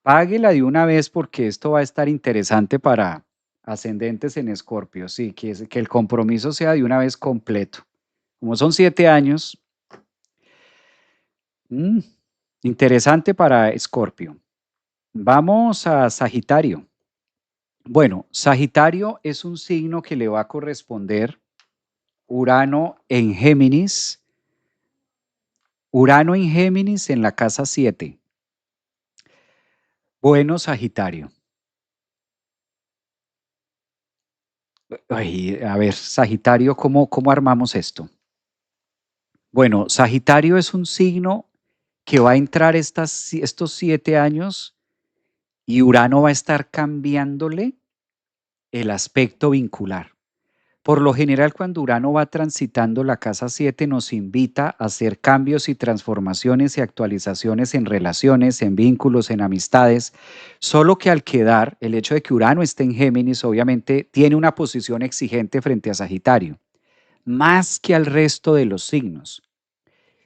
Páguela de una vez porque esto va a estar interesante para ascendentes en Escorpio. Sí, que el compromiso sea de una vez completo. Como son 7 años, mm, interesante para Escorpio. Vamos a Sagitario. Bueno, Sagitario es un signo que le va a corresponder Urano en Géminis. Urano en Géminis en la casa 7. Bueno, Sagitario. Ay, a ver, Sagitario, ¿cómo armamos esto? Bueno, Sagitario es un signo que va a entrar estos 7 años y Urano va a estar cambiándole el aspecto vincular. Por lo general, cuando Urano va transitando la casa 7, nos invita a hacer cambios y transformaciones y actualizaciones en relaciones, en vínculos, en amistades. Solo que al quedar, el hecho de que Urano esté en Géminis, obviamente, tiene una posición exigente frente a Sagitario, más que al resto de los signos.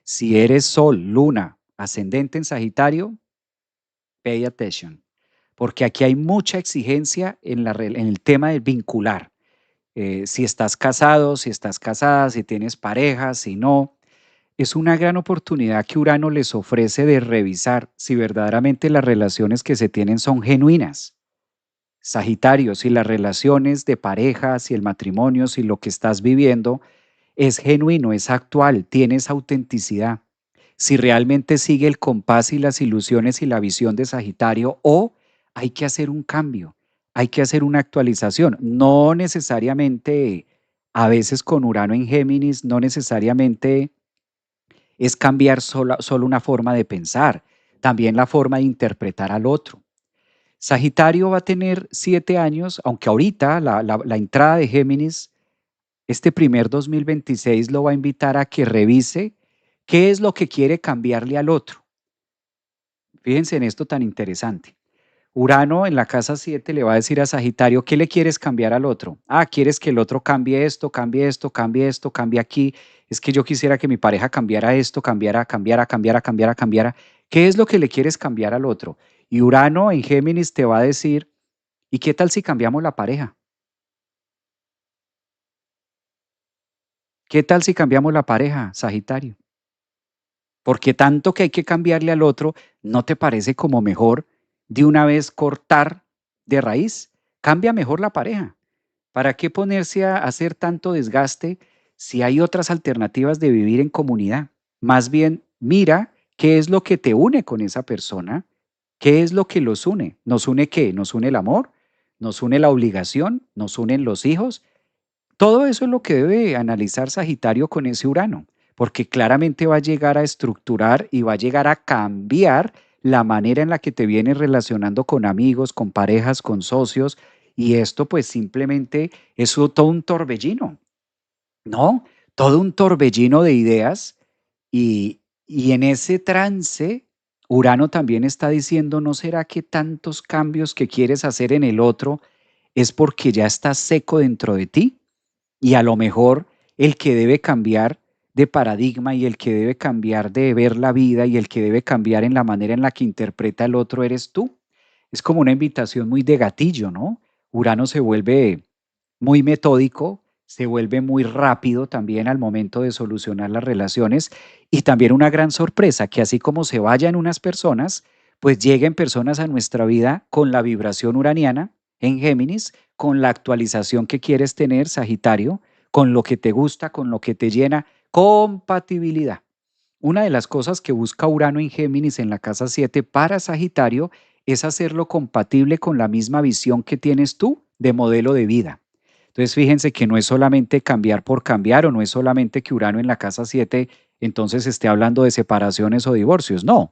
Si eres Sol, Luna, ascendente en Sagitario, pay attention, porque aquí hay mucha exigencia en el tema del vincular. Si estás casado, si estás casada, si tienes pareja, si no, es una gran oportunidad que Urano les ofrece de revisar si verdaderamente las relaciones que se tienen son genuinas. Sagitario, si las relaciones de pareja, si el matrimonio, si lo que estás viviendo es genuino, es actual, tienes autenticidad. Si realmente sigue el compás y las ilusiones y la visión de Sagitario o hay que hacer un cambio, hay que hacer una actualización. No necesariamente, a veces con Urano en Géminis, no necesariamente es cambiar solo una forma de pensar, también la forma de interpretar al otro. Sagitario va a tener 7 años, aunque ahorita la entrada de Géminis este primer 2026 lo va a invitar a que revise qué es lo que quiere cambiarle al otro. Fíjense en esto tan interesante. Urano en la casa 7 le va a decir a Sagitario, ¿qué le quieres cambiar al otro? Ah, quieres que el otro cambie esto, cambie esto, cambie esto, cambie aquí. Es que yo quisiera que mi pareja cambiara esto, cambiara. ¿Qué es lo que le quieres cambiar al otro? Y Urano en Géminis te va a decir, ¿y qué tal si cambiamos la pareja? ¿Qué tal si cambiamos la pareja, Sagitario? Porque tanto que hay que cambiarle al otro, ¿no te parece como mejor de una vez cortar de raíz? Cambia mejor la pareja. ¿Para qué ponerse a hacer tanto desgaste si hay otras alternativas de vivir en comunidad? Más bien, mira qué es lo que te une con esa persona, qué es lo que los une. ¿Nos une qué? ¿Nos une el amor? ¿Nos une la obligación? ¿Nos unen los hijos? Todo eso es lo que debe analizar Sagitario con ese Urano, porque claramente va a llegar a estructurar y va a llegar a cambiar la manera en la que te vienes relacionando con amigos, con parejas, con socios y esto pues simplemente es todo un torbellino, ¿no? Todo un torbellino de ideas y en ese trance, Urano también está diciendo, ¿no será que tantos cambios que quieres hacer en el otro es porque ya estás seco dentro de ti? Y a lo mejor el que debe cambiar de paradigma y el que debe cambiar de ver la vida y el que debe cambiar en la manera en la que interpreta el otro eres tú. Es como una invitación muy de gatillo, ¿no? Urano se vuelve muy metódico, se vuelve muy rápido también al momento de solucionar las relaciones y también una gran sorpresa que así como se vayan unas personas, pues lleguen personas a nuestra vida con la vibración uraniana en Géminis, con la actualización que quieres tener, Sagitario, con lo que te gusta, con lo que te llena, compatibilidad. Una de las cosas que busca Urano en Géminis en la casa 7 para Sagitario es hacerlo compatible con la misma visión que tienes tú de modelo de vida. Entonces, fíjense que no es solamente cambiar por cambiar o no es solamente que Urano en la casa 7 entonces esté hablando de separaciones o divorcios. No,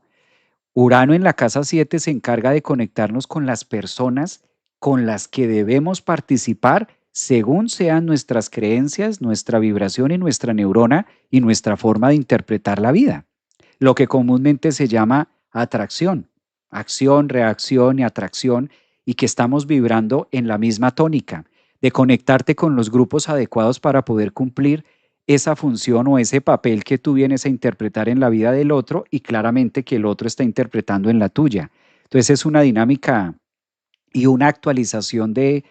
Urano en la casa 7 se encarga de conectarnos con las personas con las que debemos participar según sean nuestras creencias, nuestra vibración y nuestra neurona y nuestra forma de interpretar la vida. Lo que comúnmente se llama atracción, acción, reacción y atracción, y que estamos vibrando en la misma tónica, de conectarte con los grupos adecuados para poder cumplir esa función o ese papel que tú vienes a interpretar en la vida del otro y claramente que el otro está interpretando en la tuya. Entonces es una dinámica y una actualización de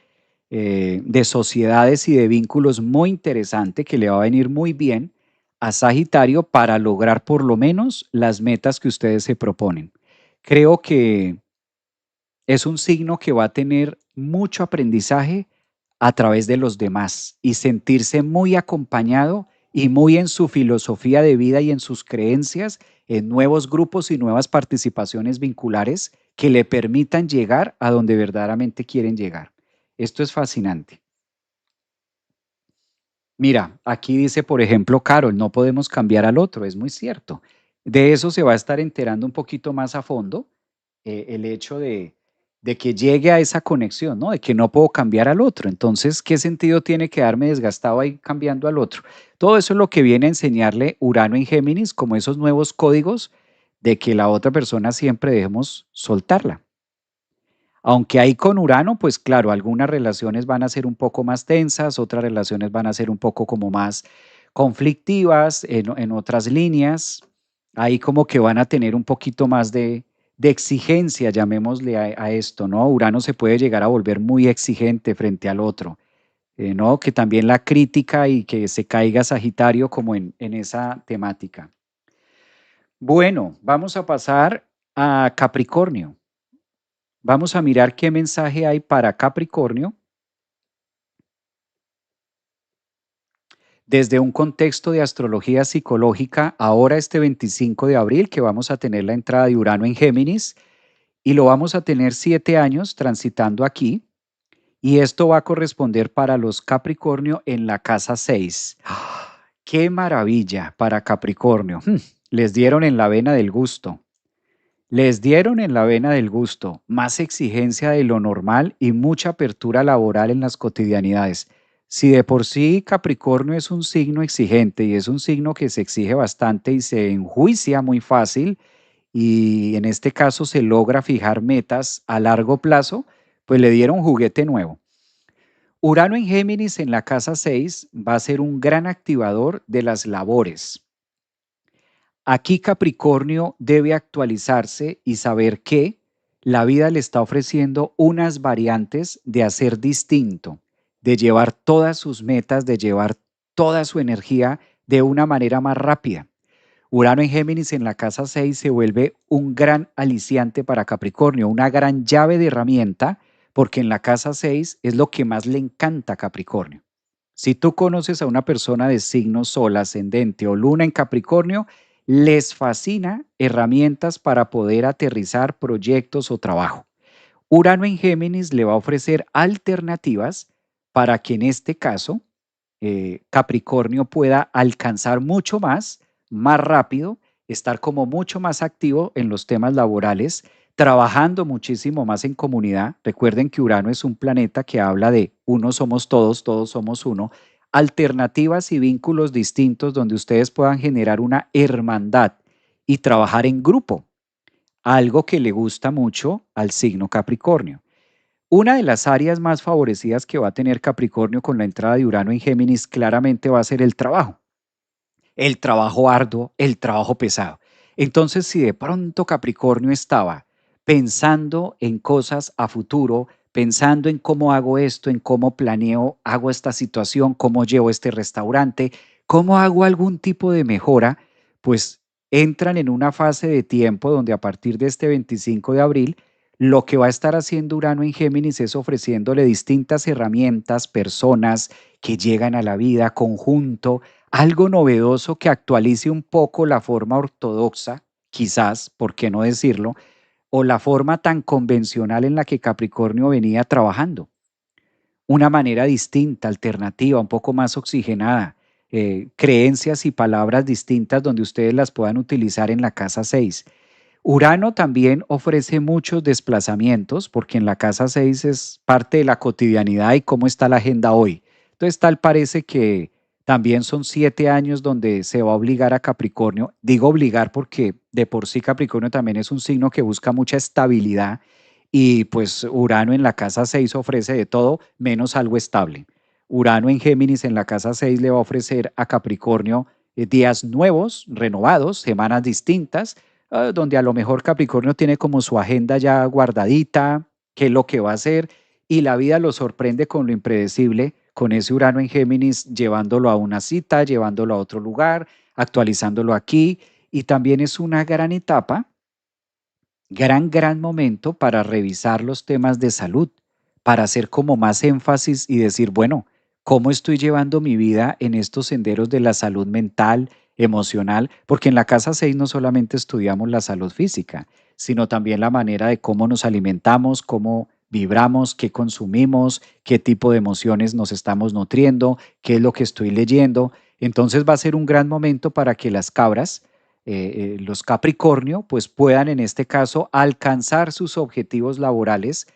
sociedades y de vínculos muy interesante que le va a venir muy bien a Sagitario para lograr por lo menos las metas que ustedes se proponen. Creo que es un signo que va a tener mucho aprendizaje a través de los demás y sentirse muy acompañado y muy en su filosofía de vida y en sus creencias, en nuevos grupos y nuevas participaciones vinculares que le permitan llegar a donde verdaderamente quieren llegar. Esto es fascinante. Mira, aquí dice, por ejemplo, Carol, no podemos cambiar al otro, es muy cierto. De eso se va a estar enterando un poquito más a fondo, el hecho de que llegue a esa conexión, ¿no? De que no puedo cambiar al otro. Entonces, ¿qué sentido tiene quedarme desgastado ahí cambiando al otro? Todo eso es lo que viene a enseñarle Urano en Géminis, como esos nuevos códigos de que la otra persona siempre debemos soltarla. Aunque ahí con Urano, pues claro, algunas relaciones van a ser un poco más tensas, otras relaciones van a ser un poco como más conflictivas en otras líneas. Ahí como que van a tener un poquito más de exigencia, llamémosle a esto, ¿no? Urano se puede llegar a volver muy exigente frente al otro, ¿no? Que también la crítica y que se caiga Sagitario como en esa temática. Bueno, vamos a pasar a Capricornio. Vamos a mirar qué mensaje hay para Capricornio desde un contexto de astrología psicológica, ahora este 25 de abril, que vamos a tener la entrada de Urano en Géminis, y lo vamos a tener 7 años transitando aquí, y esto va a corresponder para los Capricornio en la casa 6. ¡Ah! ¡Qué maravilla para Capricornio! Les dieron en la vena del gusto. Les dieron en la vena del gusto, más exigencia de lo normal y mucha apertura laboral en las cotidianidades. Si de por sí Capricornio es un signo exigente y es un signo que se exige bastante y se enjuicia muy fácil, y en este caso se logra fijar metas a largo plazo, pues le dieron juguete nuevo. Urano en Géminis en la casa 6 va a ser un gran activador de las labores. Aquí Capricornio debe actualizarse y saber que la vida le está ofreciendo unas variantes de hacer distinto, de llevar todas sus metas, de llevar toda su energía de una manera más rápida. Urano en Géminis en la casa 6 se vuelve un gran aliciante para Capricornio, una gran llave de herramienta, porque en la casa 6 es lo que más le encanta a Capricornio. Si tú conoces a una persona de signo Sol, ascendente o luna en Capricornio, les fascina herramientas para poder aterrizar proyectos o trabajo. Urano en Géminis le va a ofrecer alternativas para que en este caso Capricornio pueda alcanzar mucho más, más rápido, estar como mucho más activo en los temas laborales, trabajando muchísimo más en comunidad. Recuerden que Urano es un planeta que habla de uno somos todos, todos somos uno. Alternativas y vínculos distintos donde ustedes puedan generar una hermandad y trabajar en grupo, algo que le gusta mucho al signo Capricornio. Una de las áreas más favorecidas que va a tener Capricornio con la entrada de Urano en Géminis claramente va a ser el trabajo arduo, el trabajo pesado. Entonces, si de pronto Capricornio estaba pensando en cosas a futuro, pensando en cómo hago esto, en cómo planeo, hago esta situación, cómo llevo este restaurante, cómo hago algún tipo de mejora, pues entran en una fase de tiempo donde a partir de este 25 de abril, lo que va a estar haciendo Urano en Géminis es ofreciéndole distintas herramientas, personas que llegan a la vida, conjunto, algo novedoso que actualice un poco la forma ortodoxa, quizás, ¿por qué no decirlo? O la forma tan convencional en la que Capricornio venía trabajando. Una manera distinta, alternativa, un poco más oxigenada, creencias y palabras distintas donde ustedes las puedan utilizar en la casa 6. Urano también ofrece muchos desplazamientos porque en la casa 6 es parte de la cotidianidad y cómo está la agenda hoy. Entonces tal parece que también son 7 años donde se va a obligar a Capricornio. Digo obligar porque de por sí Capricornio también es un signo que busca mucha estabilidad y pues Urano en la casa 6 ofrece de todo menos algo estable. Urano en Géminis en la casa 6 le va a ofrecer a Capricornio días nuevos, renovados, semanas distintas, donde a lo mejor Capricornio tiene como su agenda ya guardadita, qué es lo que va a hacer, y la vida lo sorprende con lo impredecible, con ese Urano en Géminis, llevándolo a una cita, llevándolo a otro lugar, actualizándolo aquí, y también es una gran etapa, gran momento para revisar los temas de salud, para hacer como más énfasis y decir, bueno, ¿cómo estoy llevando mi vida en estos senderos de la salud mental, emocional? Porque en la casa 6 no solamente estudiamos la salud física, sino también la manera de cómo nos alimentamos, cómo vibramos, qué consumimos, qué tipo de emociones nos estamos nutriendo, qué es lo que estoy leyendo. Entonces va a ser un gran momento para que las cabras los Capricornio, pues puedan en este caso alcanzar sus objetivos laborales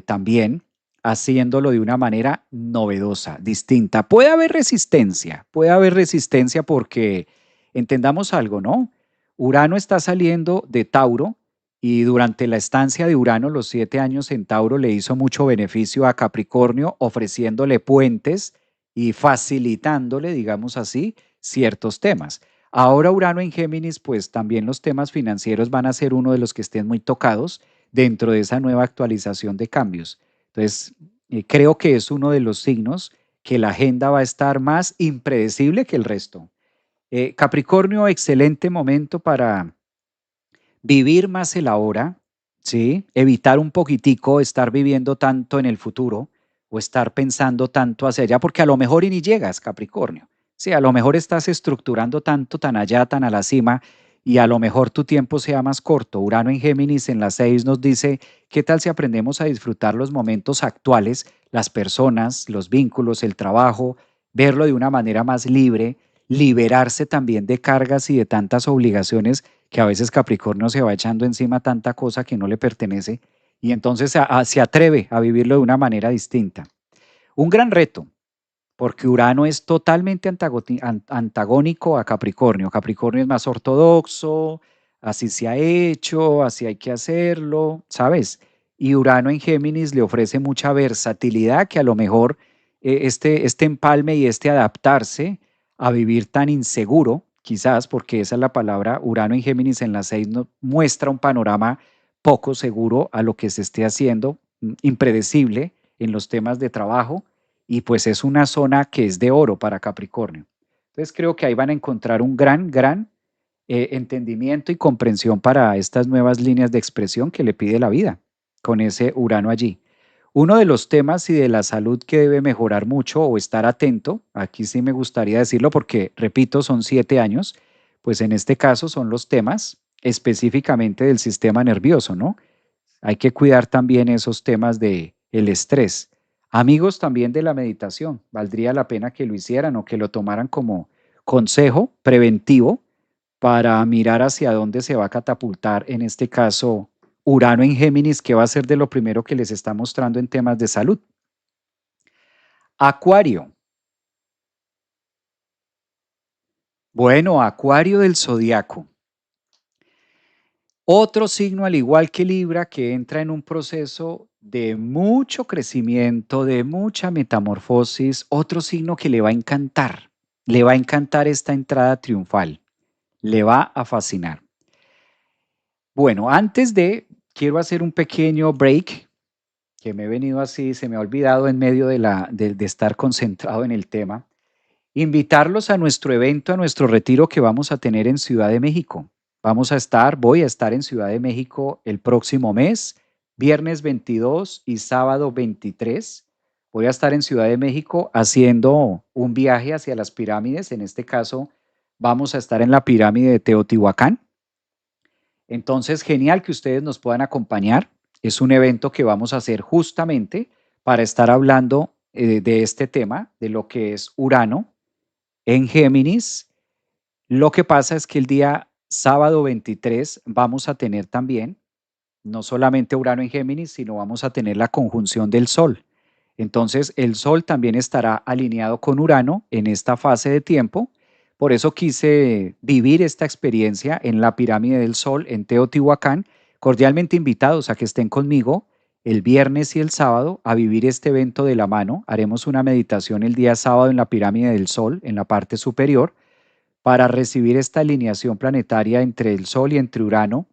también haciéndolo de una manera novedosa, distinta. Puede haber resistencia porque entendamos algo, ¿no? Urano está saliendo de Tauro y durante la estancia de Urano, los 7 años en Tauro, le hizo mucho beneficio a Capricornio, ofreciéndole puentes y facilitándole, digamos así, ciertos temas. Ahora Urano en Géminis, pues también los temas financieros van a ser uno de los que estén muy tocados dentro de esa nueva actualización de cambios. Entonces, creo que es uno de los signos que la agenda va a estar más impredecible que el resto. Capricornio, excelente momento para vivir más el ahora, ¿sí? Evitar un poquitico estar viviendo tanto en el futuro o estar pensando tanto hacia allá, porque a lo mejor y ni llegas, Capricornio. Sí, a lo mejor estás estructurando tanto, tan allá, tan a la cima, y a lo mejor tu tiempo sea más corto. Urano en Géminis en las 6 nos dice, ¿qué tal si aprendemos a disfrutar los momentos actuales, las personas, los vínculos, el trabajo, verlo de una manera más libre, liberarse también de cargas y de tantas obligaciones que a veces Capricornio se va echando encima tanta cosa que no le pertenece y entonces se atreve a vivirlo de una manera distinta. Un gran reto, porque Urano es totalmente antagónico a Capricornio. Capricornio es más ortodoxo, así se ha hecho, así hay que hacerlo, ¿sabes? Y Urano en Géminis le ofrece mucha versatilidad que a lo mejor este empalme y este adaptarse a vivir tan inseguro, quizás, porque esa es la palabra, Urano en Géminis en las 6 muestra un panorama poco seguro a lo que se esté haciendo, impredecible en los temas de trabajo y pues es una zona que es de oro para Capricornio. Entonces creo que ahí van a encontrar un gran entendimiento y comprensión para estas nuevas líneas de expresión que le pide la vida con ese Urano allí. Uno de los temas y de la salud que debe mejorar mucho o estar atento, aquí sí me gustaría decirlo porque, repito, son 7 años, pues en este caso son los temas específicamente del sistema nervioso, ¿no? Hay que cuidar también esos temas de el estrés. Amigos también de la meditación, valdría la pena que lo hicieran o que lo tomaran como consejo preventivo para mirar hacia dónde se va a catapultar, en este caso, Urano en Géminis, ¿qué va a ser de lo primero que les está mostrando en temas de salud? Acuario. Bueno, Acuario del zodiaco. Otro signo, al igual que Libra, que entra en un proceso de mucho crecimiento, de mucha metamorfosis, otro signo que le va a encantar esta entrada triunfal, le va a fascinar. Bueno, quiero hacer un pequeño break, que me he venido así, se me ha olvidado en medio de estar concentrado en el tema. Invitarlos a nuestro evento, a nuestro retiro que vamos a tener en Ciudad de México. Voy a estar en Ciudad de México el próximo mes, viernes 22 y sábado 23. Voy a estar en Ciudad de México haciendo un viaje hacia las pirámides. En este caso, vamos a estar en la pirámide de Teotihuacán. Entonces, genial que ustedes nos puedan acompañar. Es un evento que vamos a hacer justamente para estar hablando de este tema, de lo que es Urano en Géminis. Lo que pasa es que el día sábado 23 vamos a tener también, no solamente Urano en Géminis, sino vamos a tener la conjunción del Sol. Entonces, el Sol también estará alineado con Urano en esta fase de tiempo. Por eso quise vivir esta experiencia en la pirámide del Sol en Teotihuacán. Cordialmente invitados a que estén conmigo el viernes y el sábado a vivir este evento de la mano. Haremos una meditación el día sábado en la pirámide del Sol, en la parte superior, para recibir esta alineación planetaria entre el Sol y entre Urano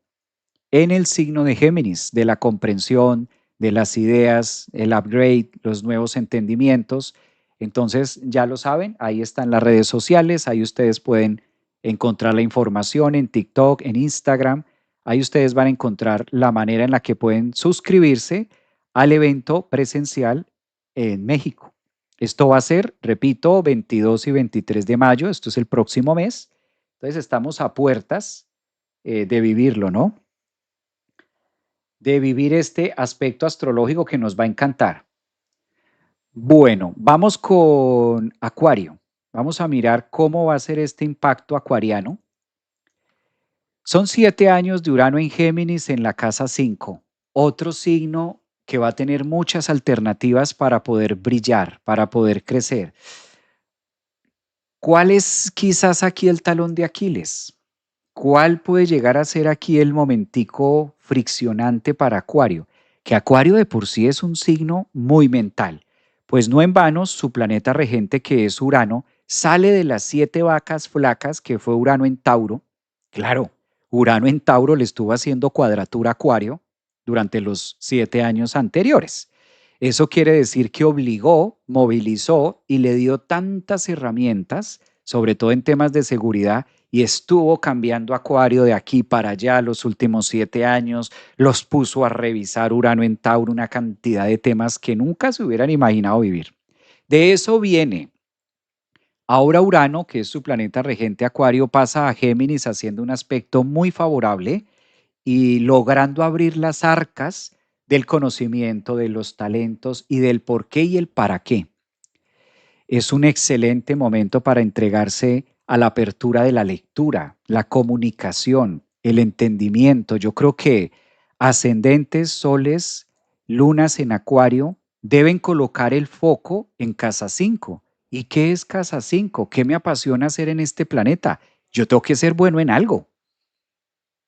en el signo de Géminis, de la comprensión, de las ideas, el upgrade, los nuevos entendimientos. Entonces, ya lo saben, ahí están las redes sociales, ahí ustedes pueden encontrar la información en TikTok, en Instagram. Ahí ustedes van a encontrar la manera en la que pueden suscribirse al evento presencial en México. Esto va a ser, repito, 22 y 23 de mayo, esto es el próximo mes. Entonces estamos a puertas de vivirlo, ¿no? De vivir este aspecto astrológico que nos va a encantar. Bueno, vamos con Acuario. Vamos a mirar cómo va a ser este impacto acuariano. Son 7 años de Urano en Géminis en la casa 5. Otro signo que va a tener muchas alternativas para poder brillar, para poder crecer. ¿Cuál es quizás aquí el talón de Aquiles? ¿Cuál puede llegar a ser aquí el momentico friccionante para Acuario? Que Acuario de por sí es un signo muy mental, pues no en vano su planeta regente, que es Urano, sale de las 7 vacas flacas que fue Urano en Tauro. Claro, Urano en Tauro le estuvo haciendo cuadratura a Acuario durante los 7 años anteriores. Eso quiere decir que obligó, movilizó y le dio tantas herramientas, sobre todo en temas de seguridad, y estuvo cambiando Acuario de aquí para allá los últimos 7 años, los puso a revisar Urano en Tauro, una cantidad de temas que nunca se hubieran imaginado vivir. De eso viene. Ahora Urano, que es su planeta regente Acuario, pasa a Géminis haciendo un aspecto muy favorable y logrando abrir las arcas del conocimiento, de los talentos y del por qué y el para qué. Es un excelente momento para entregarse a la apertura de la lectura, la comunicación, el entendimiento. Yo creo que ascendentes, soles, lunas en Acuario deben colocar el foco en casa 5. ¿Y qué es casa 5? ¿Qué me apasiona hacer en este planeta? Yo tengo que ser bueno en algo.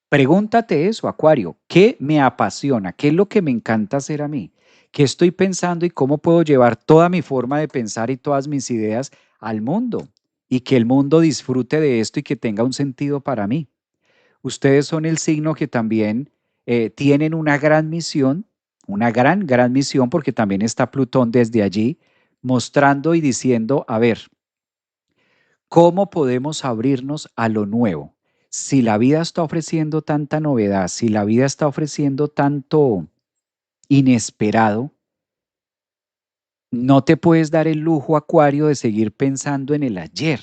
Pregúntate eso, Acuario, ¿qué me apasiona? ¿Qué es lo que me encanta hacer a mí? ¿Qué estoy pensando y cómo puedo llevar toda mi forma de pensar y todas mis ideas al mundo? Y que el mundo disfrute de esto y que tenga un sentido para mí. Ustedes son el signo que también tienen una gran misión, porque también está Plutón desde allí, mostrando y diciendo, a ver, ¿cómo podemos abrirnos a lo nuevo? Si la vida está ofreciendo tanta novedad, si la vida está ofreciendo tanto inesperado, no te puedes dar el lujo, Acuario, de seguir pensando en el ayer.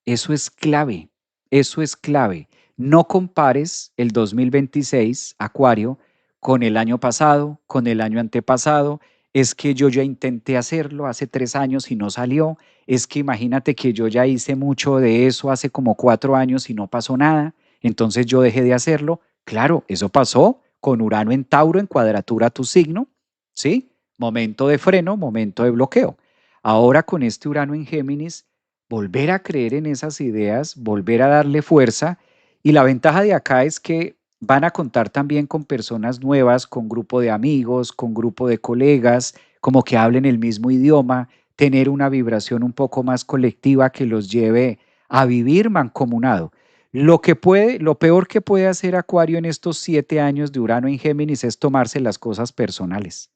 Eso es clave, eso es clave. No compares el 2026, Acuario, con el año pasado, con el año antepasado. Es que yo ya intenté hacerlo hace 3 años y no salió. Es que imagínate que yo ya hice mucho de eso hace como 4 años y no pasó nada. Entonces yo dejé de hacerlo. Claro, eso pasó con Urano en Tauro en cuadratura a tu signo, ¿sí? Momento de freno, momento de bloqueo. Ahora con este Urano en Géminis, volver a creer en esas ideas, volver a darle fuerza. Y la ventaja de acá es que van a contar también con personas nuevas, con grupo de amigos, con grupo de colegas, como que hablen el mismo idioma, tener una vibración un poco más colectiva que los lleve a vivir mancomunado. Lo peor que puede hacer Acuario en estos 7 años de Urano en Géminis es tomarse las cosas personales,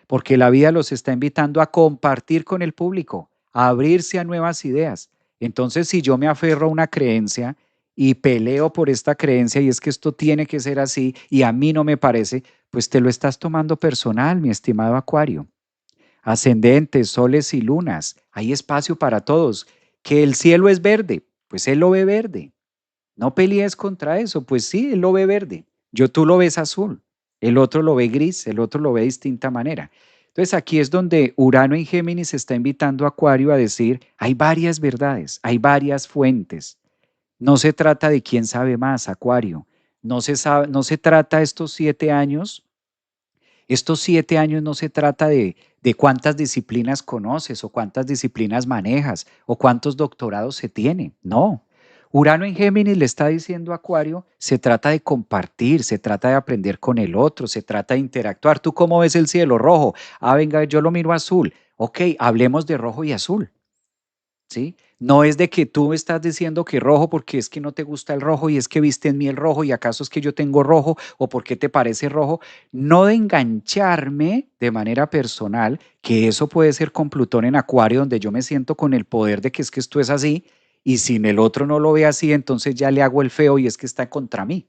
porque la vida los está invitando a compartir con el público, a abrirse a nuevas ideas. Entonces, si yo me aferro a una creencia y peleo por esta creencia y es que esto tiene que ser así y a mí no me parece, pues te lo estás tomando personal, mi estimado Acuario. Ascendentes, soles y lunas, hay espacio para todos. Que el cielo es verde, pues él lo ve verde. No pelees contra eso, pues sí, él lo ve verde. Tú lo ves azul, el otro lo ve gris, el otro lo ve de distinta manera. Entonces aquí es donde Urano en Géminis está invitando a Acuario a decir, hay varias verdades, hay varias fuentes. No se trata de quién sabe más, Acuario. No se trata estos 7 años no se trata de cuántas disciplinas conoces o cuántas disciplinas manejas o cuántos doctorados se tiene. No. Urano en Géminis le está diciendo a Acuario, se trata de compartir, se trata de aprender con el otro, se trata de interactuar. ¿Tú cómo ves el cielo rojo? Ah, venga, yo lo miro azul. Ok, hablemos de rojo y azul. ¿Sí? No es de que tú estás diciendo que rojo porque es que no te gusta el rojo y es que viste en mí el rojo y acaso es que yo tengo rojo o por qué te parece rojo. No de engancharme de manera personal, que eso puede ser con Plutón en Acuario, donde yo me siento con el poder de que es que esto es así y si en el otro no lo ve así, entonces ya le hago el feo y es que está contra mí.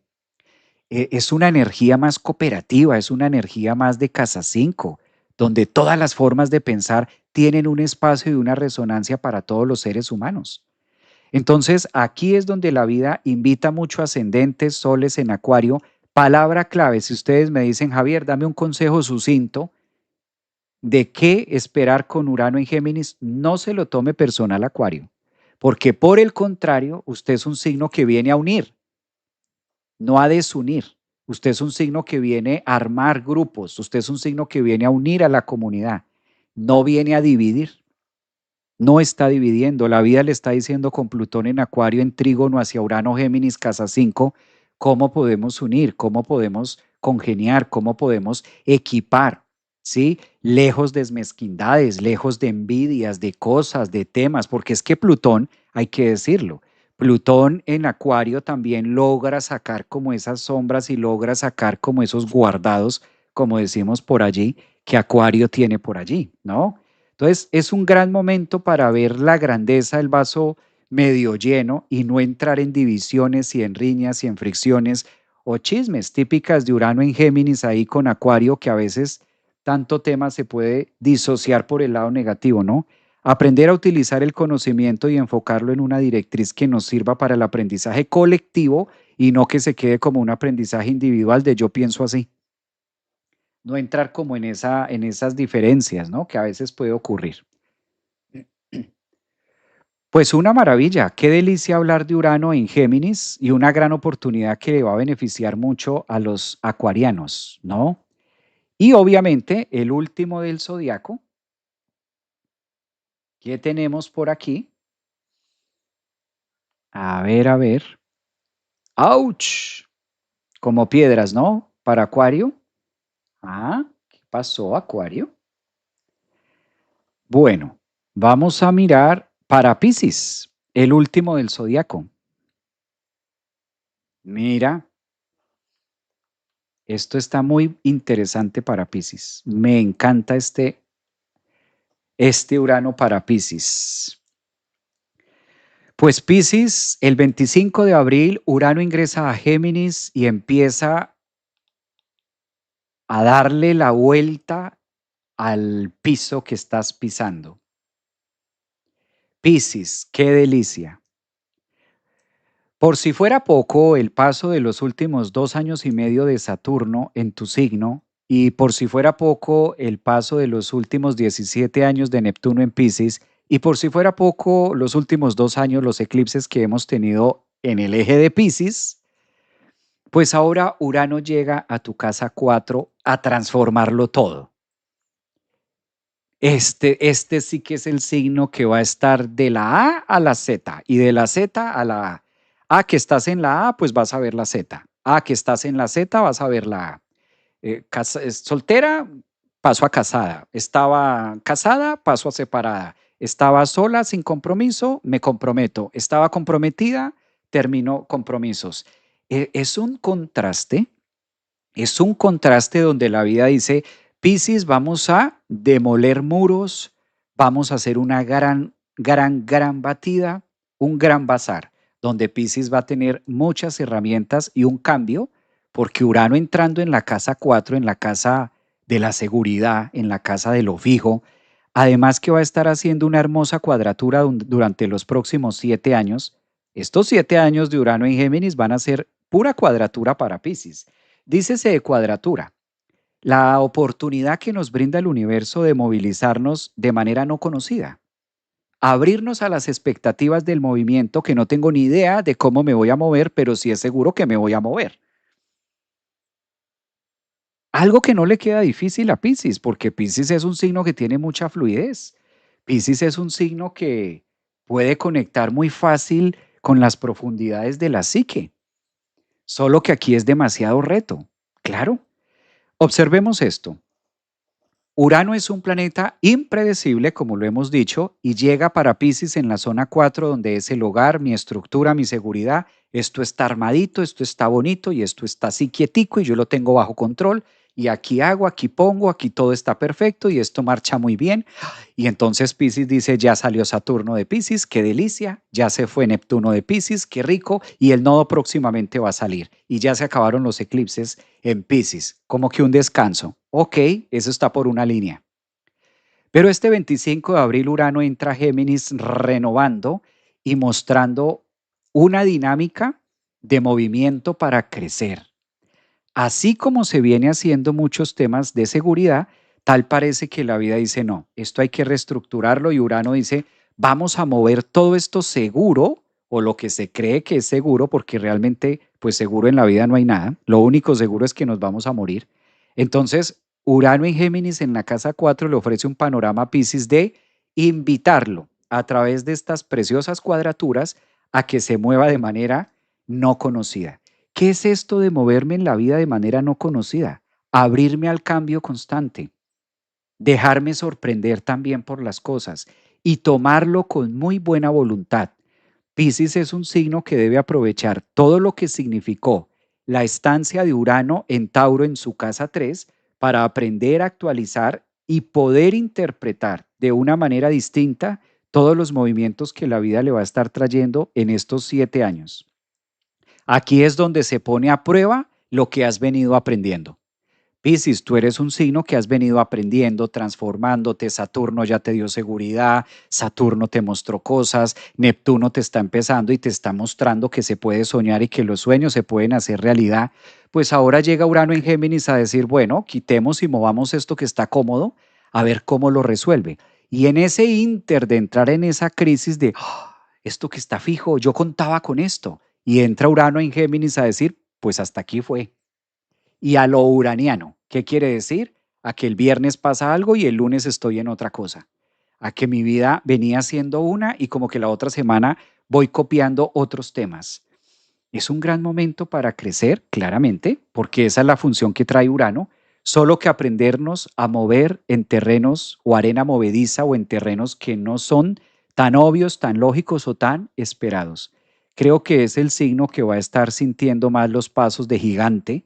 Es una energía más cooperativa, es una energía más de casa 5, donde todas las formas de pensar tienen un espacio y una resonancia para todos los seres humanos. Entonces, aquí es donde la vida invita mucho a ascendentes, soles en Acuario. Palabra clave, si ustedes me dicen, Javier, dame un consejo sucinto de qué esperar con Urano en Géminis, no se lo tome personal Acuario, porque por el contrario, usted es un signo que viene a unir, no a desunir. Usted es un signo que viene a armar grupos, usted es un signo que viene a unir a la comunidad, no viene a dividir, no está dividiendo. La vida le está diciendo con Plutón en Acuario, en trígono hacia Urano, Géminis, casa 5, cómo podemos unir, cómo podemos congeniar, cómo podemos equipar, ¿sí? Lejos de mezquindades, lejos de envidias, de cosas, de temas, porque es que Plutón, hay que decirlo, Plutón en Acuario también logra sacar como esas sombras y logra sacar como esos guardados, como decimos por allí, que Acuario tiene por allí, ¿no? Entonces es un gran momento para ver la grandeza del vaso medio lleno y no entrar en divisiones y en riñas y en fricciones o chismes típicas de Urano en Géminis ahí con Acuario, que a veces tanto tema se puede disociar por el lado negativo, ¿no? Aprender a utilizar el conocimiento y enfocarlo en una directriz que nos sirva para el aprendizaje colectivo y no que se quede como un aprendizaje individual de yo pienso así. No entrar como en esas diferencias, ¿no? Que a veces puede ocurrir. Pues una maravilla, qué delicia hablar de Urano en Géminis y una gran oportunidad que le va a beneficiar mucho a los acuarianos, ¿no? Y obviamente el último del zodiaco que tenemos por aquí. A ver. ¡Auch! Como piedras, ¿no? Para Acuario. Ah, ¿qué pasó, Acuario? Bueno, vamos a mirar para Piscis, el último del zodiaco. Mira, esto está muy interesante para Piscis. Me encanta este Urano para Piscis. Pues Piscis, el 25 de abril, Urano ingresa a Géminis y empieza a darle la vuelta al piso que estás pisando. Piscis, qué delicia. Por si fuera poco, el paso de los últimos 2 años y medio de Saturno en tu signo y por si fuera poco, el paso de los últimos 17 años de Neptuno en Piscis y por si fuera poco, los últimos 2 años, los eclipses que hemos tenido en el eje de Piscis, Pues ahora Urano llega a tu casa 4 a transformarlo todo. Este sí que es el signo que va a estar de la A la Z y de la Z a la A. Que estás en la A, pues vas a ver la Z. Que estás en la Z, vas a ver la A. Soltera, paso a casada. Estaba casada, paso a separada. Estaba sola, sin compromiso, me comprometo. Estaba comprometida, termino compromisos. Es un contraste donde la vida dice, Piscis, vamos a demoler muros, vamos a hacer una gran batida, un gran bazar, donde Piscis va a tener muchas herramientas y un cambio, porque Urano entrando en la casa 4, en la casa de la seguridad, en la casa de lo fijo, además que va a estar haciendo una hermosa cuadratura durante los próximos 7 años. Estos 7 años de Urano en Géminis van a ser pura cuadratura para Piscis. Dícese de cuadratura, la oportunidad que nos brinda el universo de movilizarnos de manera no conocida, abrirnos a las expectativas del movimiento que no tengo ni idea de cómo me voy a mover, pero sí es seguro que me voy a mover. Algo que no le queda difícil a Piscis, porque Piscis es un signo que tiene mucha fluidez. Piscis es un signo que puede conectar muy fácil con las profundidades de la psique, solo que aquí es demasiado reto. Claro, observemos esto. Urano es un planeta impredecible, como lo hemos dicho, y llega para Piscis en la zona 4, donde es el hogar, mi estructura, mi seguridad. Esto está armadito, esto está bonito y esto está así quietico y yo lo tengo bajo control. Y aquí hago, aquí pongo, aquí todo está perfecto y esto marcha muy bien. Y entonces Piscis dice, ya salió Saturno de Piscis, qué delicia, ya se fue Neptuno de Piscis, qué rico, y el nodo próximamente va a salir. Y ya se acabaron los eclipses en Piscis, como que un descanso. Ok, eso está por una línea. Pero este 25 de abril Urano entra a Géminis renovando y mostrando una dinámica de movimiento para crecer. Así como se viene haciendo muchos temas de seguridad, tal parece que la vida dice, no, esto hay que reestructurarlo y Urano dice, vamos a mover todo esto seguro o lo que se cree que es seguro, porque realmente pues seguro en la vida no hay nada, lo único seguro es que nos vamos a morir. Entonces, Urano en Géminis en la casa 4 le ofrece un panorama a Piscis de invitarlo a través de estas preciosas cuadraturas a que se mueva de manera no conocida. ¿Qué es esto de moverme en la vida de manera no conocida? Abrirme al cambio constante, dejarme sorprender también por las cosas y tomarlo con muy buena voluntad. Piscis es un signo que debe aprovechar todo lo que significó la estancia de Urano en Tauro en su casa 3 para aprender a actualizar y poder interpretar de una manera distinta todos los movimientos que la vida le va a estar trayendo en estos 7 años. Aquí es donde se pone a prueba lo que has venido aprendiendo. Piscis, tú eres un signo que has venido aprendiendo, transformándote. Saturno ya te dio seguridad, Saturno te mostró cosas, Neptuno te está empezando y te está mostrando que se puede soñar y que los sueños se pueden hacer realidad. Pues ahora llega Urano en Géminis a decir, bueno, quitemos y movamos esto que está cómodo, a ver cómo lo resuelve. Y en ese inter de entrar en esa crisis de, esto que está fijo, yo contaba con esto. Y entra Urano en Géminis a decir, pues hasta aquí fue. Y a lo uraniano, ¿qué quiere decir? A que el viernes pasa algo y el lunes estoy en otra cosa. A que mi vida venía siendo una y como que la otra semana voy copiando otros temas. Es un gran momento para crecer, claramente, porque esa es la función que trae Urano, solo que aprendernos a mover en terrenos o arena movediza o en terrenos que no son tan obvios, tan lógicos o tan esperados. Creo que es el signo que va a estar sintiendo más los pasos de gigante,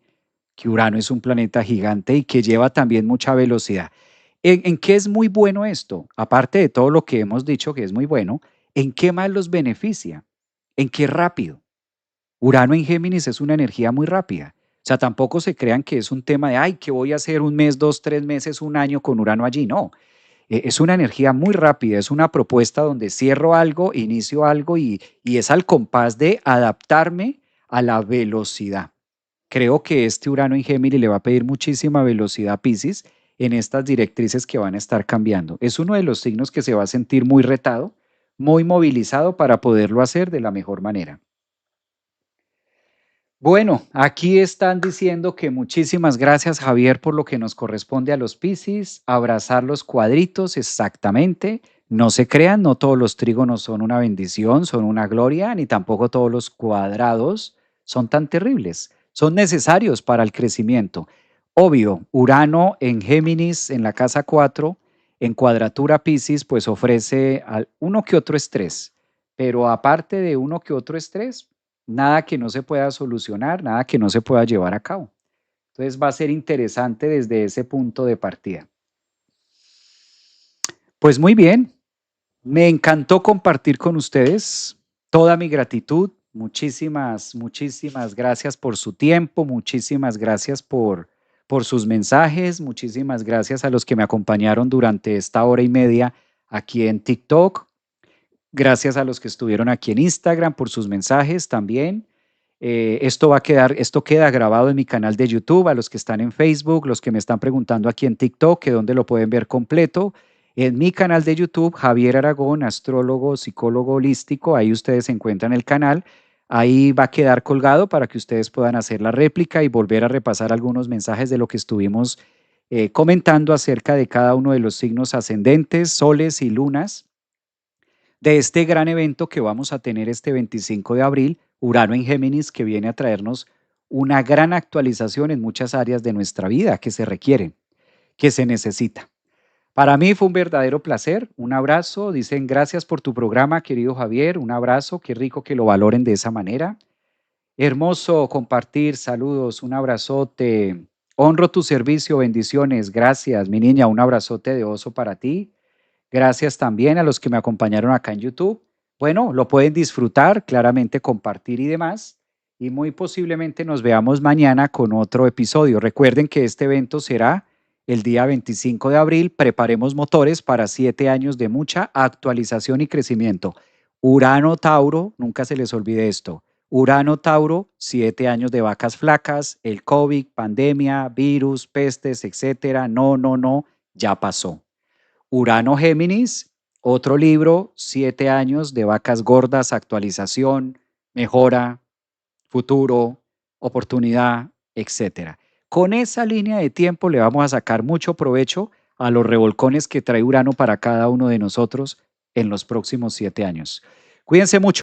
que Urano es un planeta gigante y que lleva también mucha velocidad. ¿En qué es muy bueno esto? Aparte de todo lo que hemos dicho que es muy bueno, ¿en qué más los beneficia? ¿En qué rápido? Urano en Géminis es una energía muy rápida. O sea, tampoco se crean que es un tema de, ay, ¿qué voy a hacer un mes, 2, 3 meses, un año con Urano allí? No, es una energía muy rápida, es una propuesta donde cierro algo, inicio algo y es al compás de adaptarme a la velocidad. Creo que este Urano en Géminis le va a pedir muchísima velocidad a Piscis en estas directrices que van a estar cambiando. Es uno de los signos que se va a sentir muy retado, muy movilizado para poderlo hacer de la mejor manera. Bueno, aquí están diciendo que muchísimas gracias, Javier, por lo que nos corresponde a los Piscis. Abrazar los cuadritos, exactamente. No se crean, no todos los trígonos son una bendición, son una gloria, ni tampoco todos los cuadrados son tan terribles. Son necesarios para el crecimiento. Obvio, Urano en Géminis, en la casa 4, en cuadratura Piscis, pues ofrece uno que otro estrés. Pero aparte de uno que otro estrés, nada que no se pueda solucionar, nada que no se pueda llevar a cabo. Entonces va a ser interesante desde ese punto de partida. Pues muy bien, me encantó compartir con ustedes toda mi gratitud. Muchísimas, muchísimas gracias por su tiempo, muchísimas gracias por sus mensajes, muchísimas gracias a los que me acompañaron durante esta hora y media aquí en TikTok. Gracias a los que estuvieron aquí en Instagram por sus mensajes también. Esto queda grabado en mi canal de YouTube, a los que están en Facebook, los que me están preguntando aquí en TikTok, que dónde lo pueden ver completo. En mi canal de YouTube, Javier Aragón, astrólogo, psicólogo holístico, ahí ustedes encuentran el canal. Ahí va a quedar colgado para que ustedes puedan hacer la réplica y volver a repasar algunos mensajes de lo que estuvimos comentando acerca de cada uno de los signos ascendentes, soles y lunas de este gran evento que vamos a tener este 25 de abril, Urano en Géminis, que viene a traernos una gran actualización en muchas áreas de nuestra vida que se requieren, que se necesita. Para mí fue un verdadero placer, un abrazo, dicen gracias por tu programa, querido Javier, un abrazo, qué rico que lo valoren de esa manera. Hermoso compartir, saludos, un abrazote, honro tu servicio, bendiciones, gracias, mi niña, un abrazote de oso para ti. Gracias también a los que me acompañaron acá en YouTube. Bueno, lo pueden disfrutar, claramente compartir y demás. Y muy posiblemente nos veamos mañana con otro episodio. Recuerden que este evento será el día 25 de abril. Preparemos motores para 7 años de mucha actualización y crecimiento. Urano Tauro, nunca se les olvide esto. Urano Tauro, 7 años de vacas flacas, el COVID, pandemia, virus, pestes, etcétera. No, no, no, ya pasó. Urano Géminis, otro libro, 7 años de vacas gordas, actualización, mejora, futuro, oportunidad, etcétera. Con esa línea de tiempo le vamos a sacar mucho provecho a los revolcones que trae Urano para cada uno de nosotros en los próximos 7 años. Cuídense mucho.